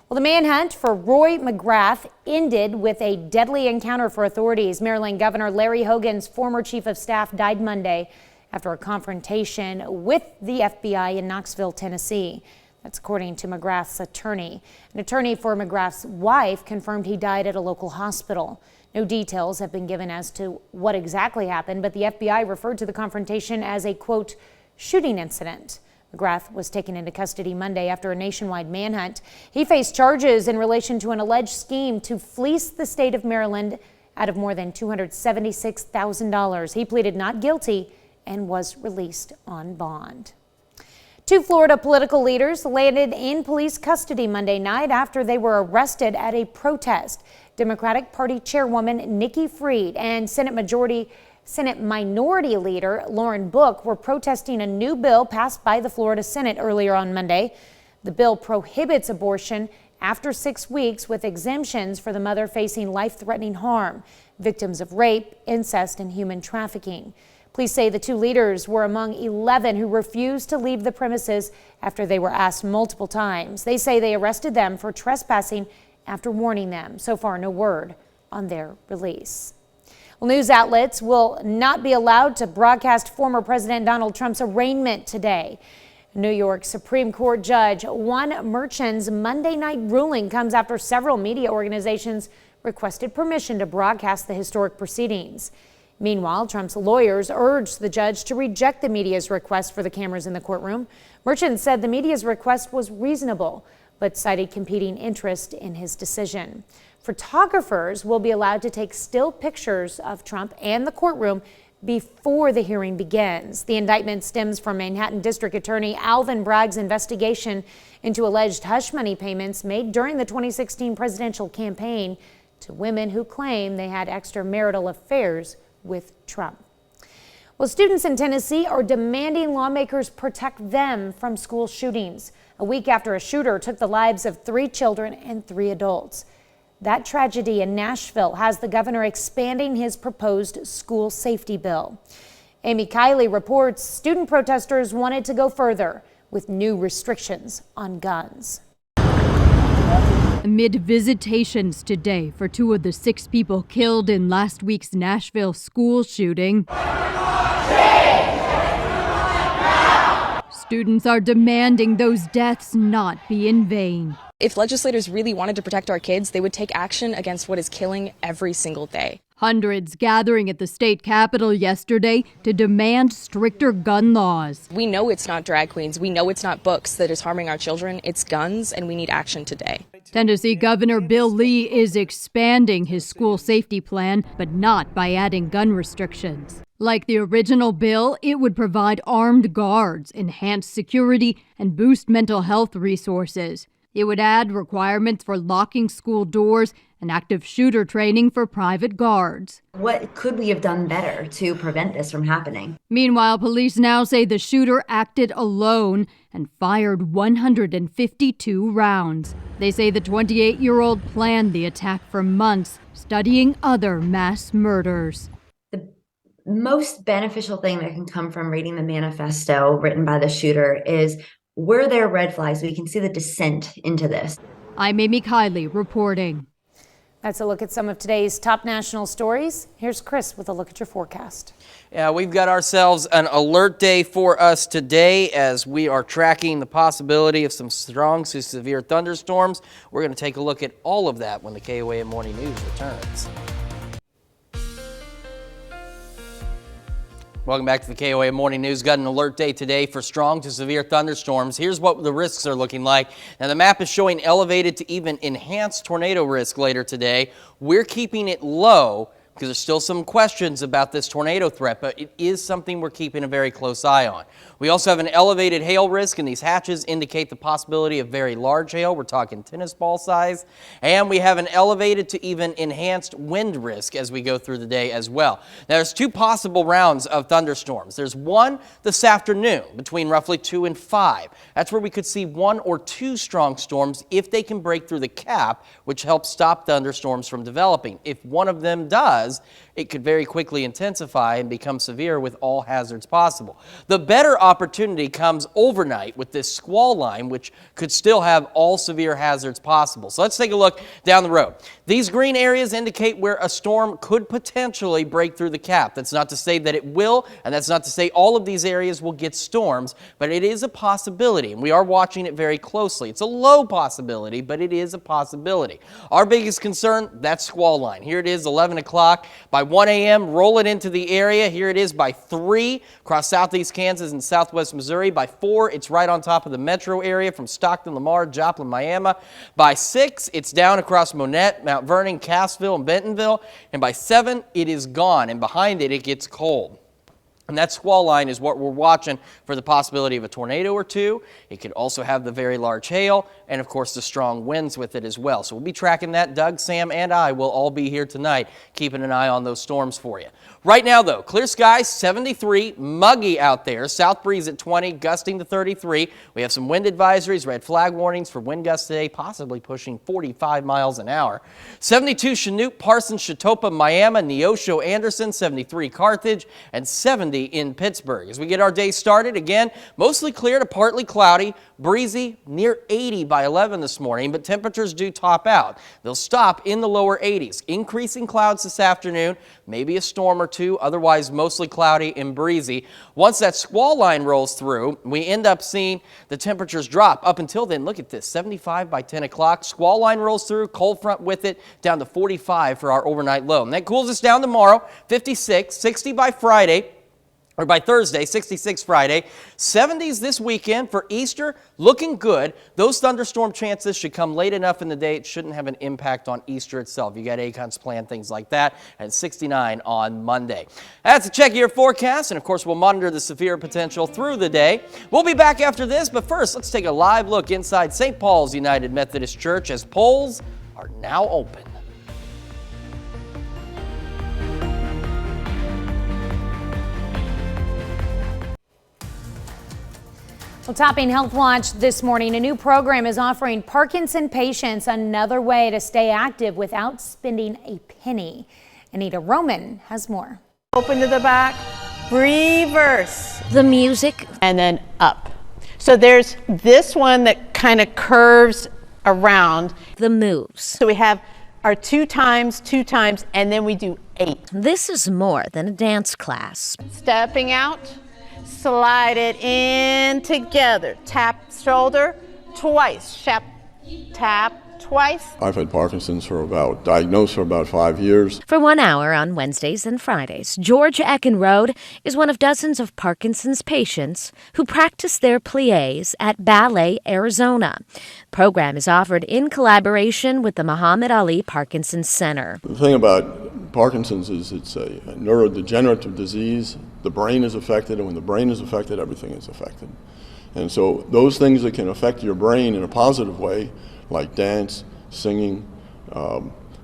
Well, the manhunt for Roy McGrath ended with a deadly encounter for authorities. Maryland Governor Larry Hogan's former chief of staff died Monday after a confrontation with the FBI in Knoxville, Tennessee. That's according to McGrath's attorney. An attorney for McGrath's wife confirmed he died at a local hospital. No details have been given as to what exactly happened, but the FBI referred to the confrontation as a, quote, shooting incident. McGrath was taken into custody Monday after a nationwide manhunt. He faced charges in relation to an alleged scheme to fleece the state of Maryland out of more than $276,000. He pleaded not guilty and was released on bond. Two Florida political leaders landed in police custody Monday night after they were arrested at a protest. Democratic Party Chairwoman Nikki Fried and Senate Minority Leader Lauren Book were protesting a new bill passed by the Florida Senate earlier on Monday. The bill prohibits abortion after 6 weeks with exemptions for the mother facing life-threatening harm, victims of rape, incest, and human trafficking. Police say the two leaders were among 11 who refused to leave the premises after they were asked multiple times. They say they arrested them for trespassing after warning them. So far, no word on their release. Well, news outlets will not be allowed to broadcast former President Donald Trump's arraignment today. New York Supreme Court Judge Juan Merchan's Monday night ruling comes after several media organizations requested permission to broadcast the historic proceedings. Meanwhile, Trump's lawyers urged the judge to reject the media's request for the cameras in the courtroom. Merchant said the media's request was reasonable, but cited competing interest in his decision. Photographers will be allowed to take still pictures of Trump and the courtroom before the hearing begins. The indictment stems from Manhattan District Attorney Alvin Bragg's investigation into alleged hush money payments made during the 2016 presidential campaign to women who claim they had extramarital affairs with Trump. Well, students in Tennessee are demanding lawmakers protect them from school shootings, a week after a shooter took the lives of 3 children and 3 adults. That tragedy in Nashville has the governor expanding his proposed school safety bill. Amy Kiley reports student protesters wanted to go further with new restrictions on guns. Amid visitations today for 2 of the 6 people killed in last week's Nashville school shooting, students are demanding those deaths not be in vain. If legislators really wanted to protect our kids, they would take action against what is killing every single day. Hundreds gathering at the state capitol yesterday to demand stricter gun laws. We know it's not drag queens. We know it's not books that is harming our children. It's guns, and we need action today. Tennessee Governor Bill Lee is expanding his school safety plan, but not by adding gun restrictions. Like the original bill, it would provide armed guards, enhance security, and boost mental health resources. It would add requirements for locking school doors and active shooter training for private guards. What could we have done better to prevent this from happening? Meanwhile, police now say the shooter acted alone and fired 152 rounds. They say the 28-year-old planned the attack for months, studying other mass murders. The most beneficial thing that can come from reading the manifesto written by the shooter is, were there red flags? We can see the descent into this. I'm Amy Kiley reporting. That's a look at some of today's top national stories. Here's Chris with a look at your forecast. Yeah, we've got ourselves an alert day for us today as we are tracking the possibility of some strong to severe thunderstorms. We're going to take a look at all of that when the KOAM Morning News returns. Welcome back to the KOAM Morning News. Got an alert day today for strong to severe thunderstorms. Here's what the risks are looking like. Now, the map is showing elevated to even enhanced tornado risk later today. We're keeping it low because there's still some questions about this tornado threat, but it is something we're keeping a very close eye on. We also have an elevated hail risk, and these hatches indicate the possibility of very large hail. We're talking tennis ball size. And we have an elevated to even enhanced wind risk as we go through the day as well. Now, there's two possible rounds of thunderstorms. There's one this afternoon between roughly 2 and 5. That's where we could see 1 or 2 strong storms if they can break through the cap, which helps stop thunderstorms from developing. If one of them does, it could very quickly intensify and become severe with all hazards possible. The better opportunity comes overnight with this squall line, which could still have all severe hazards possible. So let's take a look down the road. These green areas indicate where a storm could potentially break through the cap. That's not to say that it will, and that's not to say all of these areas will get storms, but it is a possibility, and we are watching it very closely. It's a low possibility, but it is a possibility. Our biggest concern, that squall line. Here it is, 11 o'clock. By 1 a.m., roll it into the area. Here it is by 3 across southeast Kansas and southwest Missouri. By 4, it's right on top of the metro area from Stockton, Lamar, Joplin, Miami. By 6, it's down across Monette, Mount Vernon, Cassville, and Bentonville. And by 7, it is gone, and behind it gets cold. And that squall line is what we're watching for the possibility of a tornado or two. It could also have the very large hail and, of course, the strong winds with it as well. So we'll be tracking that. Doug, Sam, and I will all be here tonight keeping an eye on those storms for you. Right now, though, clear skies, 73, muggy out there. South breeze at 20, gusting to 33. We have some wind advisories, red flag warnings for wind gusts today, possibly pushing 45 miles an hour. 72, Chinook, Parsons, Chetopa, Miami, Neosho, Anderson, 73, Carthage, and 70 in Pittsburgh. As we get our day started, again, mostly clear to partly cloudy, breezy, near 80 by 11 this morning, but temperatures do top out. They'll stop in the lower 80s. Increasing clouds this afternoon, maybe a storm or two, otherwise mostly cloudy and breezy. Once that squall line rolls through, we end up seeing the temperatures drop. Up until then, look at this, 75 by 10 o'clock. Squall line rolls through, cold front with it, down to 45 for our overnight low. And that cools us down tomorrow, 56, 60 by Friday. Or by Thursday, 66 Friday, 70s this weekend for Easter, looking good. Those thunderstorm chances should come late enough in the day. It shouldn't have an impact on Easter itself. You got ACONs planned, things like that, and 69 on Monday. That's a check of your forecast, and of course, we'll monitor the severe potential through the day. We'll be back after this, but first, let's take a live look inside St. Paul's United Methodist Church as polls are now open. Well, topping Health Watch this morning, a new program is offering Parkinson patients another way to stay active without spending a penny. Anita Roman has more. Open to the back, reverse. The music. And then up. So there's this one that kind of curves around. The moves. So we have our 2 times, and then we do 8. This is more than a dance class. Stepping out. Slide it in together. Tap shoulder twice. Tap twice. I've had Parkinson's diagnosed for about 5 years. For 1 hour on Wednesdays and Fridays, George Eckenrode is one of dozens of Parkinson's patients who practice their pliés at Ballet, Arizona. The program is offered in collaboration with the Muhammad Ali Parkinson's Center. The thing about Parkinson's is it's a neurodegenerative disease. The brain is affected, and when the brain is affected, everything is affected. And so those things that can affect your brain in a positive way, like dance, singing,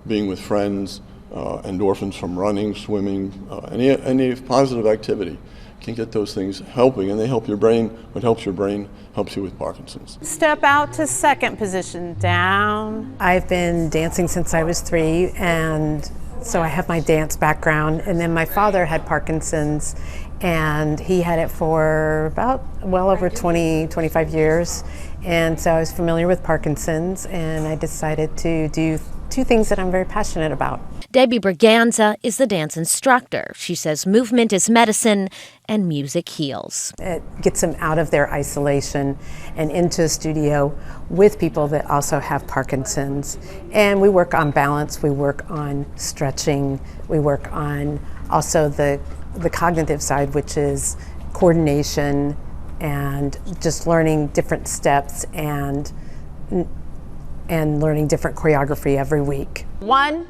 being with friends, endorphins from running, swimming, any positive activity can get those things helping, and they help your brain. What helps your brain helps you with Parkinson's. Step out to second position, down. I've been dancing since I was 3, and so I have my dance background. And then my father had Parkinson's, and he had it for about well over 25 years. And so I was familiar with Parkinson's, and I decided to do 2 things that I'm very passionate about. Debbie Berganza is the dance instructor. She says movement is medicine and music heals. It gets them out of their isolation and into a studio with people that also have Parkinson's. And we work on balance, we work on stretching, we work on also the cognitive side, which is coordination and just learning different steps and learning different choreography every week. 1,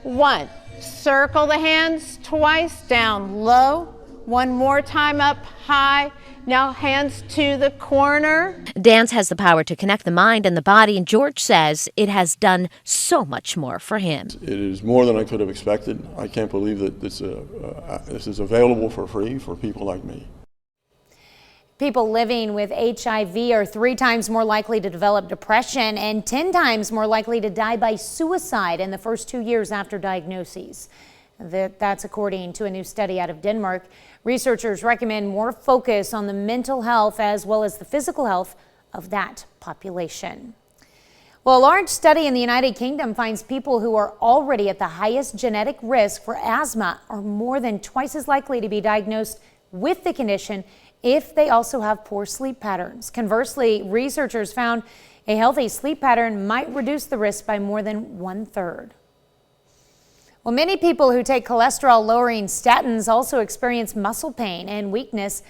1. Circle the hands twice, down low. 1 more time, up high. Now hands to the corner. Dance has the power to connect the mind and the body, and George says it has done so much more for him. It is more than I could have expected. I can't believe that this is available for free for people like me. People living with HIV are 3 times more likely to develop depression and 10 times more likely to die by suicide in the first 2 years after diagnoses. That's according to a new study out of Denmark. Researchers recommend more focus on the mental health as well as the physical health of that population. Well, a large study in the United Kingdom finds people who are already at the highest genetic risk for asthma are more than twice as likely to be diagnosed with the condition if they also have poor sleep patterns. Conversely, researchers found a healthy sleep pattern might reduce the risk by more than 1/3. Well, many people who take cholesterol-lowering statins also experience muscle pain and weakness,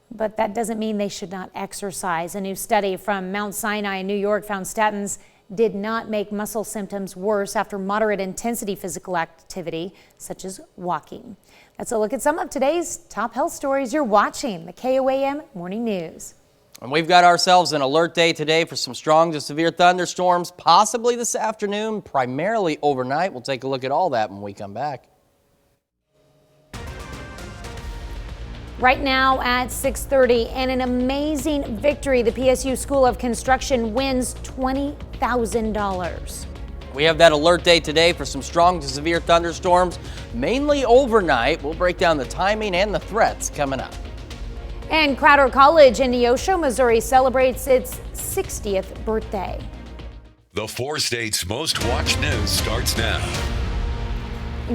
but that doesn't mean they should not exercise. A new study from Mount Sinai in New York found statins did not make muscle symptoms worse after moderate intensity physical activity, such as walking. That's a look at some of today's top health stories. You're watching the KOAM Morning News. And we've got ourselves an alert day today for some strong to severe thunderstorms, possibly this afternoon, primarily overnight. We'll take a look at all that when we come back. Right now at 6:30, and an amazing victory. The PSU School of Construction wins $20,000. We have that alert day today for some strong to severe thunderstorms, mainly overnight. We'll break down the timing and the threats coming up. And Crowder College in Neosho, Missouri celebrates its 60th birthday. The 4 states' most watched news starts now.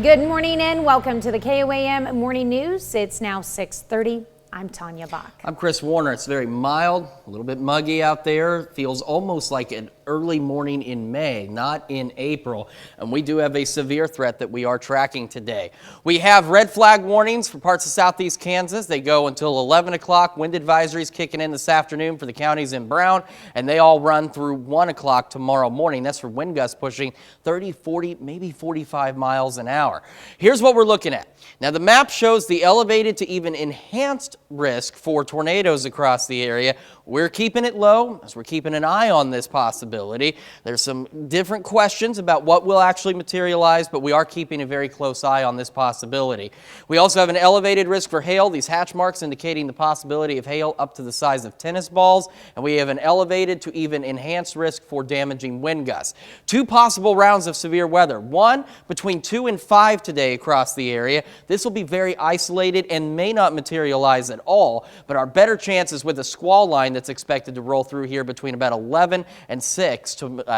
Good morning and welcome to the KOAM Morning News. It's now 6:30. I'm Tanya Bach. I'm Chris Warner. It's very mild, a little bit muggy out there. Feels almost like an early morning in May, not in April. And we do have a severe threat that we are tracking today. We have red flag warnings for parts of southeast Kansas. They go until 11 o'clock. Wind advisories kicking in this afternoon for the counties in brown, and they all run through 1 o'clock tomorrow morning. That's for wind gusts pushing 30, 40, maybe 45 miles an hour. Here's what we're looking at. Now, the map shows the elevated to even enhanced risk for tornadoes across the area. We're keeping it low as we're keeping an eye on this possibility. There's some different questions about what will actually materialize, but we are keeping a very close eye on this possibility. We also have an elevated risk for hail. These hatch marks indicating the possibility of hail up to the size of tennis balls, and we have an elevated to even enhanced risk for damaging wind gusts. 2 possible rounds of severe weather. One between 2 and 5 today across the area. This will be very isolated and may not materialize at all, but our better chances with a squall line that's expected to roll through here between about 11 and 6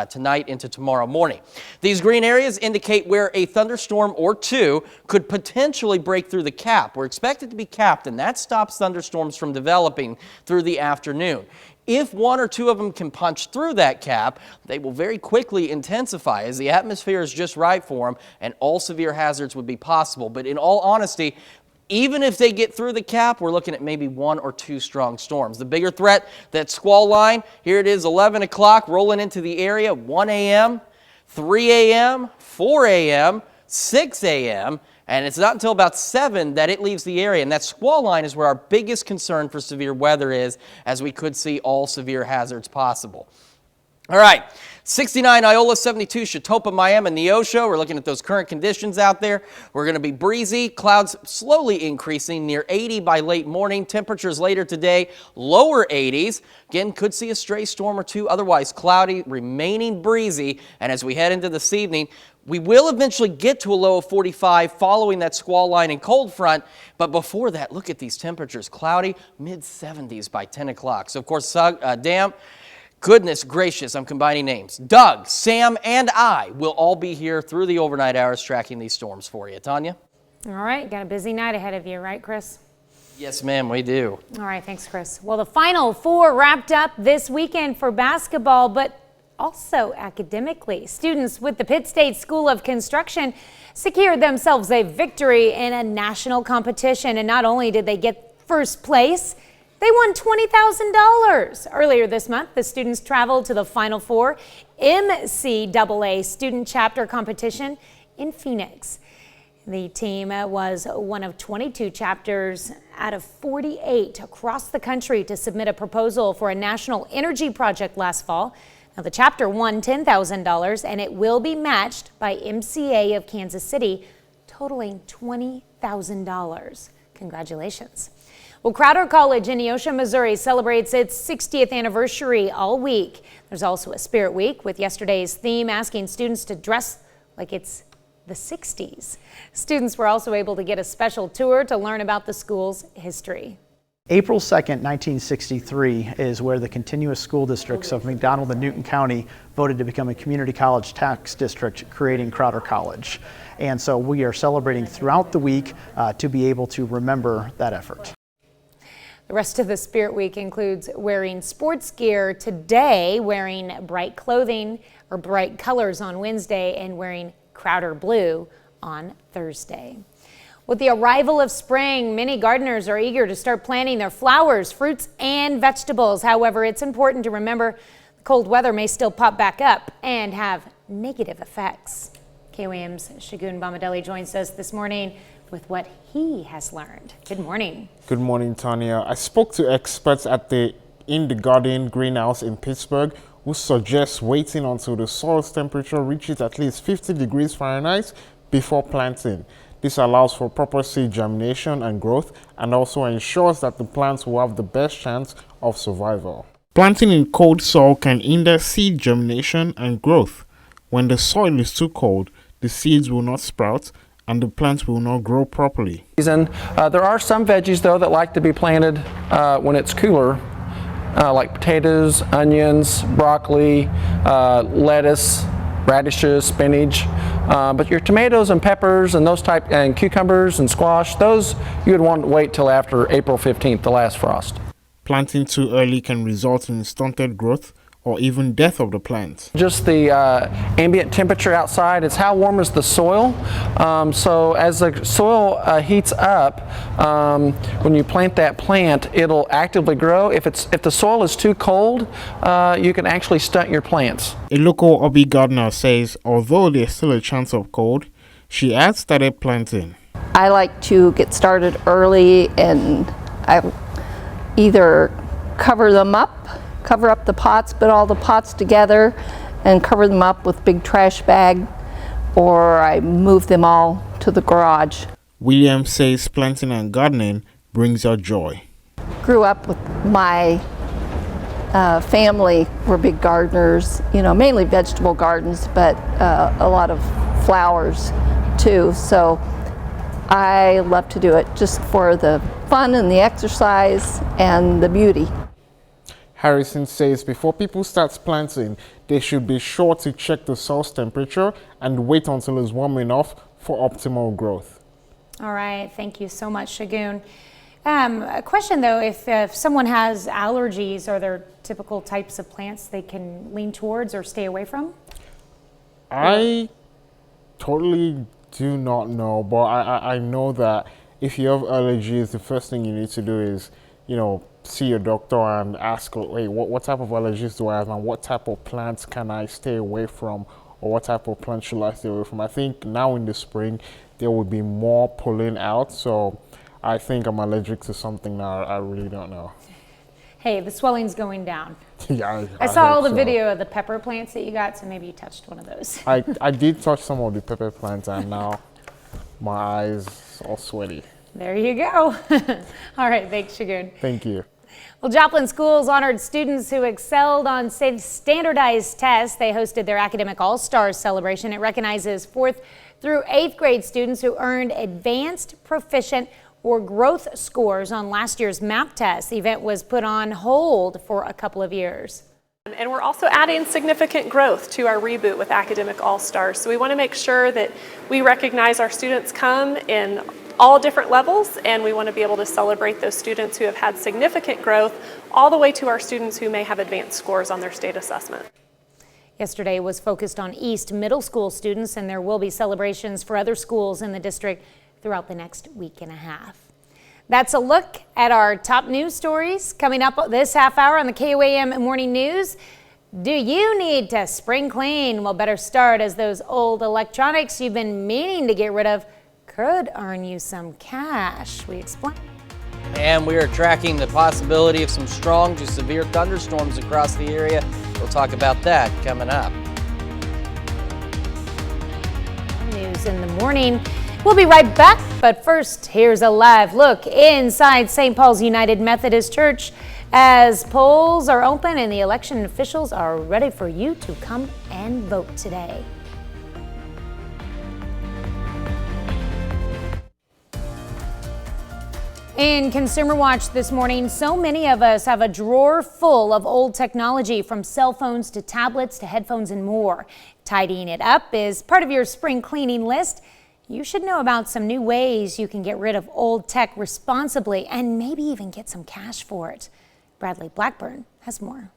tonight into tomorrow morning. These green areas indicate where a thunderstorm or 2 could potentially break through the cap. We're expected to be capped, and that stops thunderstorms from developing through the afternoon. If 1 or 2 of them can punch through that cap, they will very quickly intensify as the atmosphere is just right for them, and all severe hazards would be possible. But in all honesty, even if they get through the cap, we're looking at maybe 1 or 2 strong storms. The bigger threat, that squall line, here it is 11 o'clock rolling into the area, 1 a.m., 3 a.m., 4 a.m., 6 a.m., and it's not until about 7 that it leaves the area. And that squall line is where our biggest concern for severe weather is, as we could see all severe hazards possible. All right, 69 Iola, 72 Chatopa, Miami, and Neosho. We're looking at those current conditions out there. We're going to be breezy, clouds slowly increasing near 80 by late morning. Temperatures later today, lower 80s. Again, could see a stray storm or two, otherwise cloudy, remaining breezy. And as we head into this evening, we will eventually get to a low of 45 following that squall line and cold front. But before that, look at these temperatures. Cloudy, mid-70s by 10 o'clock. So, of course, damp. Goodness gracious, I'm combining names. Doug, Sam, and I will all be here through the overnight hours tracking these storms for you. Tanya? All right, got a busy night ahead of you, right, Chris? Yes, ma'am, we do. All right, thanks, Chris. Well, the Final Four wrapped up this weekend for basketball, but also academically. Students with the Pitt State School of Construction secured themselves a victory in a national competition. And not only did they get first place, they won $20,000. Earlier this month, the students traveled to the Final Four MCAA Student Chapter Competition in Phoenix. The team was one of 22 chapters out of 48 across the country to submit a proposal for a national energy project last fall. Now, the chapter won $10,000, and it will be matched by MCA of Kansas City, totaling $20,000. Congratulations. Well, Crowder College in Neosho, Missouri celebrates its 60th anniversary all week. There's also a Spirit Week with yesterday's theme asking students to dress like it's the 60s. Students were also able to get a special tour to learn about the school's history. April 2nd, 1963 is where the continuous school districts of McDonald and Newton County voted to become a community college tax district, creating Crowder College. And so we are celebrating throughout the week to be able to remember that effort. The rest of the Spirit Week includes wearing sports gear today, wearing bright clothing or bright colors on Wednesday, and wearing Crowder blue on Thursday. With the arrival of spring, many gardeners are eager to start planting their flowers, fruits, and vegetables. However, it's important to remember the cold weather may still pop back up and have negative effects. KOAM's Shagun Bamadelli joins us this morning with what he has learned. Good morning. Good morning, Tanya. I spoke to experts at the In the Garden greenhouse in Pittsburgh who suggest waiting until the soil's temperature reaches at least 50 degrees Fahrenheit before planting. This allows for proper seed germination and growth and also ensures that the plants will have the best chance of survival. Planting in cold soil can hinder seed germination and growth. When the soil is too cold, the seeds will not sprout and the plants will not grow properly. There are some veggies though that like to be planted when it's cooler, like potatoes, onions, broccoli, lettuce, radishes, spinach. But your tomatoes and peppers and those type, and cucumbers and squash, those you would want to wait till after April 15th, the last frost. Planting too early can result in stunted growth or even death of the plant. Just the ambient temperature outside, it's how warm is the soil. So as the soil heats up, when you plant that plant, it'll actively grow. If the soil is too cold, you can actually stunt your plants. A local hobby gardener says although there's still a chance of cold, she has started planting. I like to get started early, and I either cover up the pots, put all the pots together and cover them up with big trash bag, or I move them all to the garage. William says planting and gardening brings her joy. Grew up with my family, were big gardeners, mainly vegetable gardens, but a lot of flowers too. So I love to do it just for the fun and the exercise and the beauty. Harrison says before people start planting, they should be sure to check the soil's temperature and wait until it's warm enough for optimal growth. All right, thank you so much, Shagun. A question though, if someone has allergies, are there typical types of plants they can lean towards or stay away from? I totally do not know, but I know that if you have allergies, the first thing you need to do is, see your doctor and ask, hey, what type of allergies do I have and what type of plants can I stay away from, or what type of plants should I stay away from? I think now in the spring there will be more pulling out, so I think I'm allergic to something now. I really don't know. Hey, the swelling's going down. Yeah, I saw all hope the so. video of the pepper plants that you got, so maybe you touched one of those. I did touch some of the pepper plants, and now my eyes are sweaty. There you go. All right, thanks, Shagun. Thank you. Well, Joplin Schools honored students who excelled on standardized tests. They hosted their Academic All-Stars celebration. It recognizes 4th through 8th grade students who earned advanced, proficient, or growth scores on last year's MAP test. The event was put on hold for a couple of years. And we're also adding significant growth to our reboot with Academic All-Stars. So we want to make sure that we recognize our students come in all different levels, and we want to be able to celebrate those students who have had significant growth all the way to our students who may have advanced scores on their state assessment. Yesterday was focused on East Middle School students, and there will be celebrations for other schools in the district throughout the next week and a half. That's a look at our top news stories coming up this half hour on the KOAM Morning News. Do you need to spring clean? Well, better start, as those old electronics you've been meaning to get rid of could earn you some cash. We explain. And we are tracking the possibility of some strong to severe thunderstorms across the area. We'll talk about that coming up. News in the morning. We'll be right back, but first, here's a live look inside St. Paul's United Methodist Church as polls are open and the election officials are ready for you to come and vote today. In Consumer Watch this morning, so many of us have a drawer full of old technology, from cell phones to tablets to headphones and more. Tidying it up is part of your spring cleaning list. You should know about some new ways you can get rid of old tech responsibly and maybe even get some cash for it. Bradley Blackburn has more.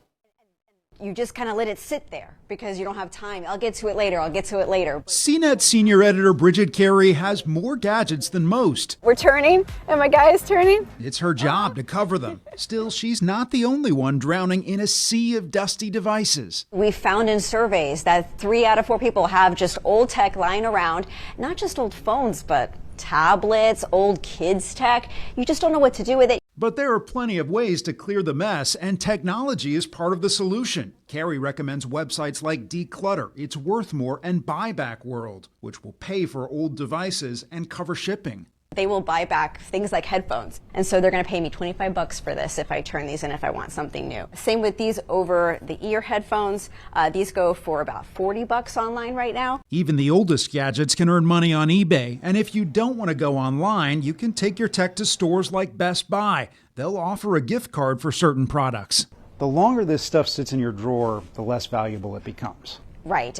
You just kind of let it sit there because you don't have time. I'll get to it later. I'll get to it later. CNET senior editor Bridget Carey has more gadgets than most. We're turning, and my guy is turning. It's her job to cover them. Still, she's not the only one drowning in a sea of dusty devices. We found in surveys that 3 out of 4 people have just old tech lying around, not just old phones, but tablets, old kids' tech. You just don't know what to do with it. But there are plenty of ways to clear the mess, and technology is part of the solution. Carey recommends websites like Declutter, It's Worth More, and Buyback World, which will pay for old devices and cover shipping. They will buy back things like headphones. And so they're going to pay me $25 for this if I turn these in, if I want something new. Same with these over-the-ear headphones. These go for about $40 online right now. Even the oldest gadgets can earn money on eBay. And if you don't want to go online, you can take your tech to stores like Best Buy. They'll offer a gift card for certain products. The longer this stuff sits in your drawer, the less valuable it becomes. Right.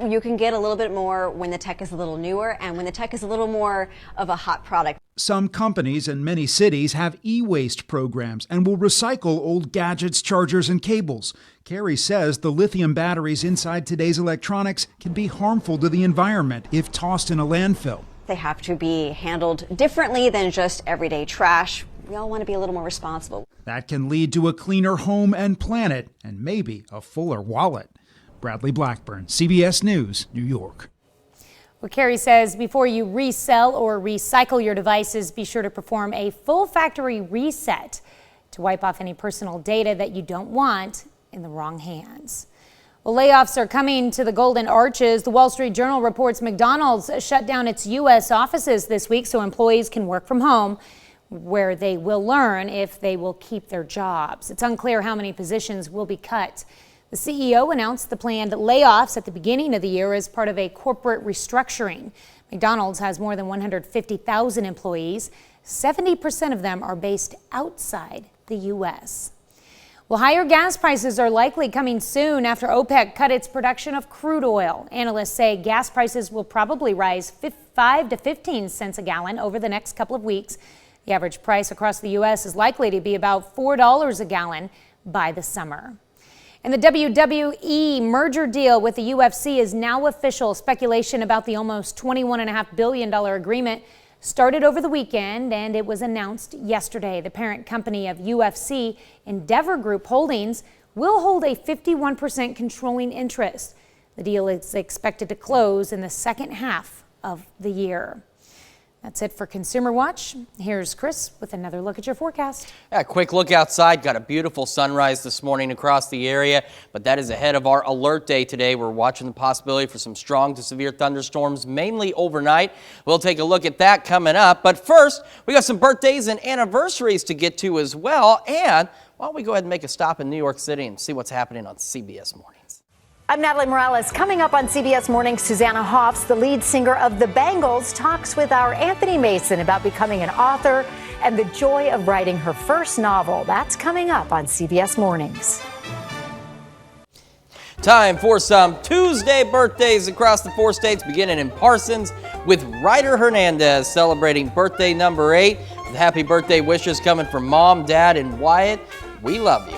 You can get a little bit more when the tech is a little newer and when the tech is a little more of a hot product. Some companies and many cities have e-waste programs and will recycle old gadgets, chargers, and cables. Carey says the lithium batteries inside today's electronics can be harmful to the environment if tossed in a landfill. They have to be handled differently than just everyday trash. We all want to be a little more responsible. That can lead to a cleaner home and planet, and maybe a fuller wallet. Bradley Blackburn, CBS News, New York. Well, Carey says before you resell or recycle your devices, be sure to perform a full factory reset to wipe off any personal data that you don't want in the wrong hands. Well, layoffs are coming to the Golden Arches. The Wall Street Journal reports McDonald's shut down its U.S. offices this week so employees can work from home, where they will learn if they will keep their jobs. It's unclear how many positions will be cut. The CEO announced the planned layoffs at the beginning of the year as part of a corporate restructuring. McDonald's has more than 150,000 employees. 70% of them are based outside the U.S. Well, higher gas prices are likely coming soon after OPEC cut its production of crude oil. Analysts say gas prices will probably rise 5 to 15 cents a gallon over the next couple of weeks. The average price across the U.S. is likely to be about $4 a gallon by the summer. And the WWE merger deal with the UFC is now official. Speculation about the almost $21.5 billion agreement started over the weekend, and it was announced yesterday. The parent company of UFC, Endeavor Group Holdings, will hold a 51% controlling interest. The deal is expected to close in the second half of the year. That's it for Consumer Watch. Here's Chris with another look at your forecast. A quick look outside. Got a beautiful sunrise this morning across the area, but that is ahead of our alert day today. We're watching the possibility for some strong to severe thunderstorms, mainly overnight. We'll take a look at that coming up. But first, we got some birthdays and anniversaries to get to as well. And why don't we go ahead and make a stop in New York City and see what's happening on CBS Mornings. I'm Natalie Morales. Coming up on CBS Mornings, Susanna Hoffs, the lead singer of the Bangles, talks with our Anthony Mason about becoming an author and the joy of writing her first novel. That's coming up on CBS Mornings. Time for some Tuesday birthdays across the 4 states, beginning in Parsons with Ryder Hernandez celebrating birthday number 8. With happy birthday wishes coming from Mom, Dad, and Wyatt. We love you.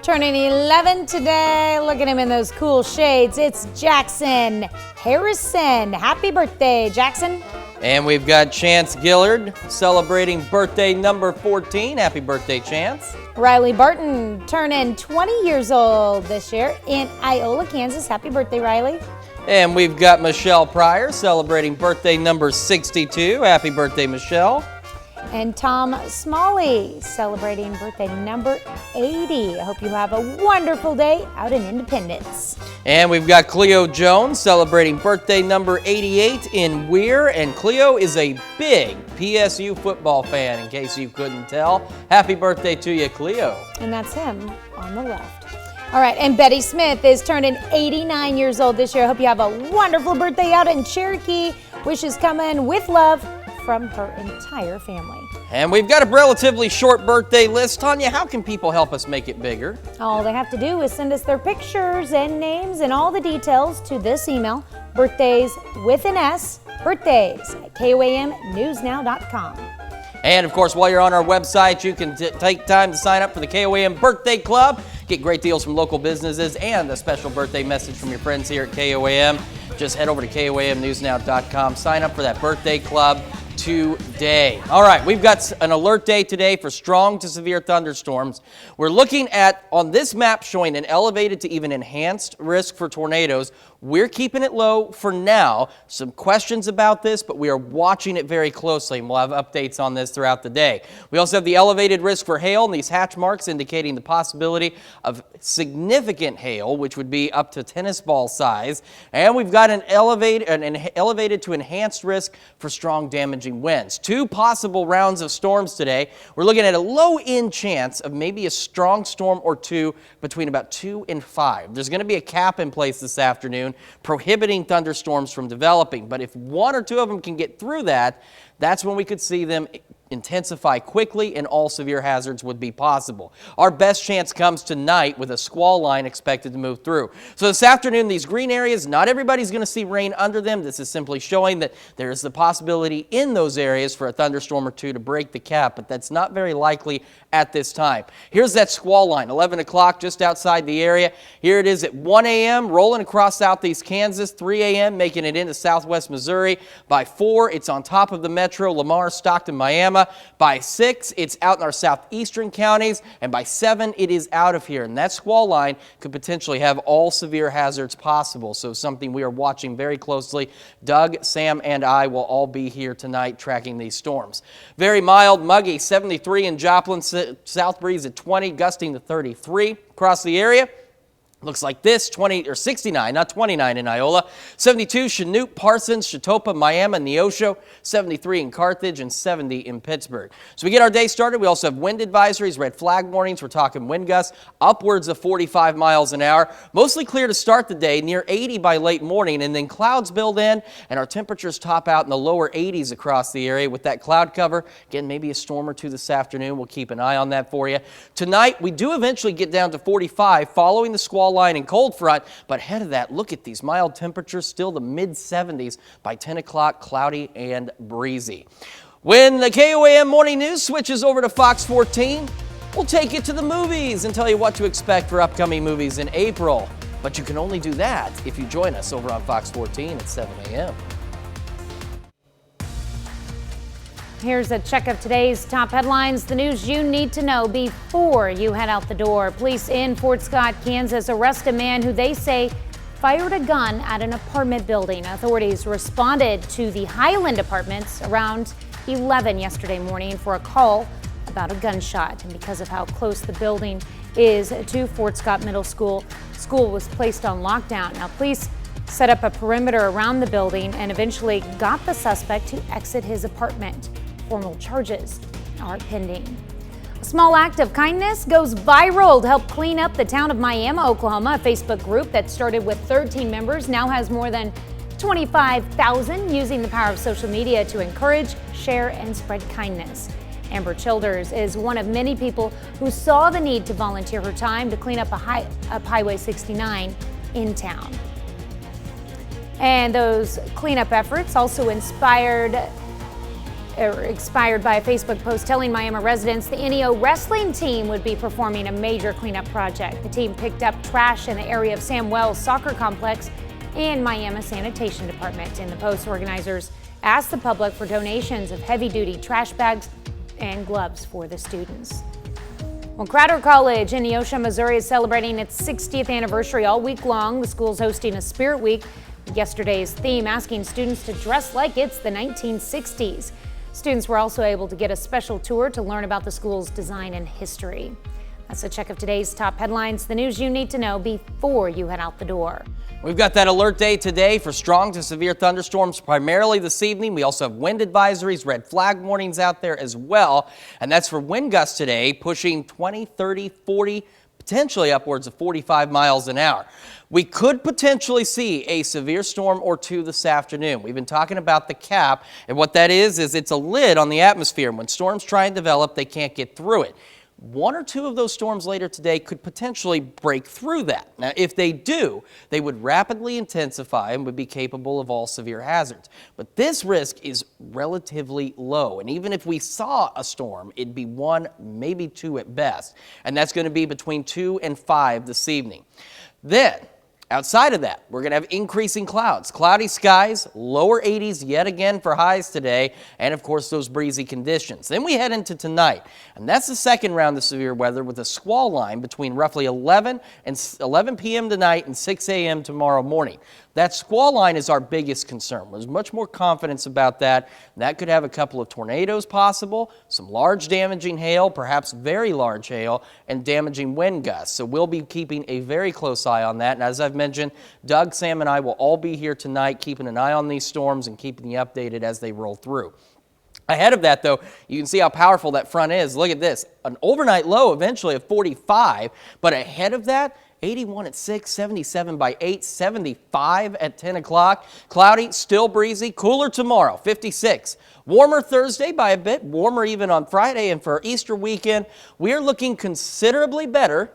Turning 11 today. Look at him in those cool shades. It's Jackson Harrison. Happy birthday, Jackson. And we've got Chance Gillard celebrating birthday number 14. Happy birthday, Chance. Riley Barton turning 20 years old this year in Iola, Kansas. Happy birthday, Riley. And we've got Michelle Pryor celebrating birthday number 62. Happy birthday, Michelle. And Tom Smalley celebrating birthday number 80. I hope you have a wonderful day out in Independence. And we've got Cleo Jones celebrating birthday number 88 in Weir. And Cleo is a big PSU football fan, in case you couldn't tell. Happy birthday to you, Cleo. And that's him on the left. All right, and Betty Smith is turning 89 years old this year. I hope you have a wonderful birthday out in Cherokee. Wishes coming with love from her entire family. And we've got a relatively short birthday list. Tanya, how can people help us make it bigger? All they have to do is send us their pictures and names and all the details to this email, birthdays with an S, birthdays@KOAMnewsnow.com. And of course, while you're on our website, you can take time to sign up for the KOAM Birthday Club, get great deals from local businesses, and a special birthday message from your friends here at KOAM. Just head over to KOAMnewsnow.com, sign up for that birthday club today. All right, we've got an alert day today for strong to severe thunderstorms. We're looking at, on this map, showing an elevated to even enhanced risk for tornadoes. We're keeping it low for now. Some questions about this, but we are watching it very closely, and we'll have updates on this throughout the day. We also have the elevated risk for hail, and these hatch marks indicating the possibility of significant hail, which would be up to tennis ball size. And we've got an elevated to enhanced risk for strong damaging winds. 2 possible rounds of storms today. We're looking at a low-end chance of maybe a strong storm or 2 between about 2 and 5. There's going to be a cap in place this afternoon prohibiting thunderstorms from developing. But if 1 or 2 of them can get through that, that's when we could see them intensify quickly and all severe hazards would be possible. Our best chance comes tonight with a squall line expected to move through. So this afternoon, these green areas, not everybody's going to see rain under them. This is simply showing that there is the possibility in those areas for a thunderstorm or 2 to break the cap, but that's not very likely at this time. Here's that squall line, 11 o'clock just outside the area. Here it is at 1 a.m. rolling across southeast Kansas, 3 a.m. making it into southwest Missouri. By 4, it's on top of the metro, Lamar, Stockton, Miami. By 6, it's out in our southeastern counties, and by 7, it is out of here. And that squall line could potentially have all severe hazards possible, so something we are watching very closely. Doug, Sam, and I will all be here tonight tracking these storms. Very mild, muggy, 73 in Joplin, south breeze at 20, gusting to 33 across the area. Looks like this, 69, not 29 in Iola, 72 Chanute, Parsons, Chetopa, Miami, Neosho, 73 in Carthage, and 70 in Pittsburgh. So we get our day started. We also have wind advisories, red flag warnings. We're talking wind gusts upwards of 45 miles an hour. Mostly clear to start the day, near 80 by late morning, and then clouds build in, and our temperatures top out in the lower 80s across the area with that cloud cover. Again, maybe a storm or 2 this afternoon. We'll keep an eye on that for you. Tonight, we do eventually get down to 45 following the squall line and cold front, but ahead of that, look at these mild temperatures, still the mid-70s by 10 o'clock, cloudy and breezy. When the KOAM Morning News switches over to Fox 14, we'll take you to the movies and tell you what to expect for upcoming movies in April. But you can only do that if you join us over on Fox 14 at 7 a.m. Here's a check of today's top headlines, the news you need to know before you head out the door. Police in Fort Scott, Kansas arrest a man who they say fired a gun at an apartment building. Authorities responded to the Highland Apartments around 11 yesterday morning for a call about a gunshot. And because of how close the building is to Fort Scott Middle School, school was placed on lockdown. Now, police set up a perimeter around the building and eventually got the suspect to exit his apartment. Formal charges are pending. A small act of kindness goes viral to help clean up the town of Miami, Oklahoma. A Facebook group that started with 13 members now has more than 25,000 using the power of social media to encourage, share, and spread kindness. Amber Childers is one of many people who saw the need to volunteer her time to clean up Highway 69 in town. And those cleanup efforts also inspired by a Facebook post telling Miami residents the NEO wrestling team would be performing a major cleanup project. The team picked up trash in the area of Sam Wells Soccer Complex and Miami Sanitation Department. And the post organizers asked the public for donations of heavy-duty trash bags and gloves for the students. Well, Crowder College in Neosho, Missouri is celebrating its 60th anniversary all week long. The school's hosting a Spirit Week. Yesterday's theme asking students to dress like it's the 1960s. Students were also able to get a special tour to learn about the school's design and history. That's a check of today's top headlines, the news you need to know before you head out the door. We've got that alert day today for strong to severe thunderstorms primarily this evening. We also have wind advisories, red flag warnings out there as well. And that's for wind gusts today, pushing 20, 30, 40, potentially upwards of 45 miles an hour. We could potentially see a severe storm or two this afternoon. We've been talking about the cap, and what that is it's a lid on the atmosphere. When storms try and develop, they can't get through it. One or two of those storms later today could potentially break through that. Now, if they do, they would rapidly intensify and would be capable of all severe hazards. But this risk is relatively low. And even if we saw a storm, it'd be one, maybe two at best. And that's going to be between 2 and 5 this evening. Then, outside of that, we're going to have increasing clouds, cloudy skies, lower 80s yet again for highs today, and of course those breezy conditions. Then we head into tonight, and that's the second round of severe weather with a squall line between roughly 11 p.m. tonight and 6 a.m. tomorrow morning. That squall line is our biggest concern. There's much more confidence about that. That could have a couple of tornadoes possible, some large damaging hail, perhaps very large hail, and damaging wind gusts. So we'll be keeping a very close eye on that. And as I've mentioned, Doug, Sam, and I will all be here tonight keeping an eye on these storms and keeping you updated as they roll through. Ahead of that, though, you can see how powerful that front is. Look at this. An overnight low eventually of 45, but ahead of that, 81 at 6, 77 by 8, 75 at 10 o'clock. Cloudy, still breezy, cooler tomorrow, 56. Warmer Thursday by a bit, warmer even on Friday, and for Easter weekend, we're looking considerably better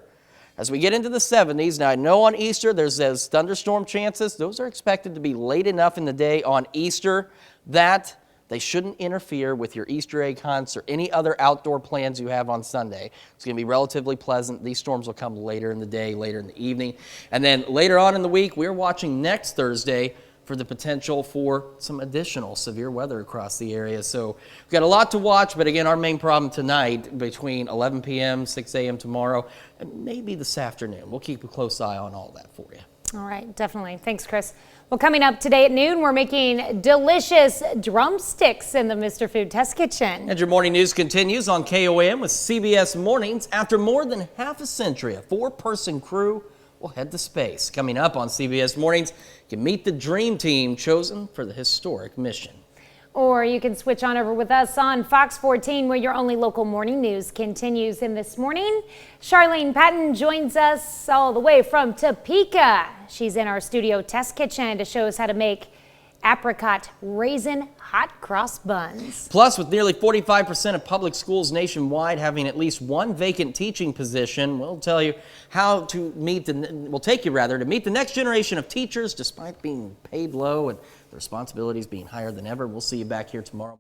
as we get into the 70s. Now, I know on Easter there's those thunderstorm chances. Those are expected to be late enough in the day on Easter that they shouldn't interfere with your Easter egg hunts or any other outdoor plans you have on Sunday. It's going to be relatively pleasant. These storms will come later in the day, later in the evening. And then later on in the week, we're watching next Thursday for the potential for some additional severe weather across the area. So we've got a lot to watch, but again, our main problem tonight between 11 p.m., 6 a.m. tomorrow, and maybe this afternoon. We'll keep a close eye on all that for you. All right, definitely. Thanks, Chris. Well, coming up today at noon, we're making delicious drumsticks in the Mr. Food Test Kitchen. And your morning news continues on KOAM with CBS Mornings. After more than half a century, a 4-person crew will head to space. Coming up on CBS Mornings, you can meet the dream team chosen for the historic mission. Or you can switch on over with us on Fox 14, where your only local morning news continues. In this morning, Charlene Patton joins us all the way from Topeka. She's in our studio test kitchen to show us how to make apricot raisin hot cross buns. Plus, with nearly 45% of public schools nationwide having at least one vacant teaching position, we'll tell you how to meet we'll take you to meet the next generation of teachers despite being paid low and the responsibilities being higher than ever. We'll see you back here tomorrow.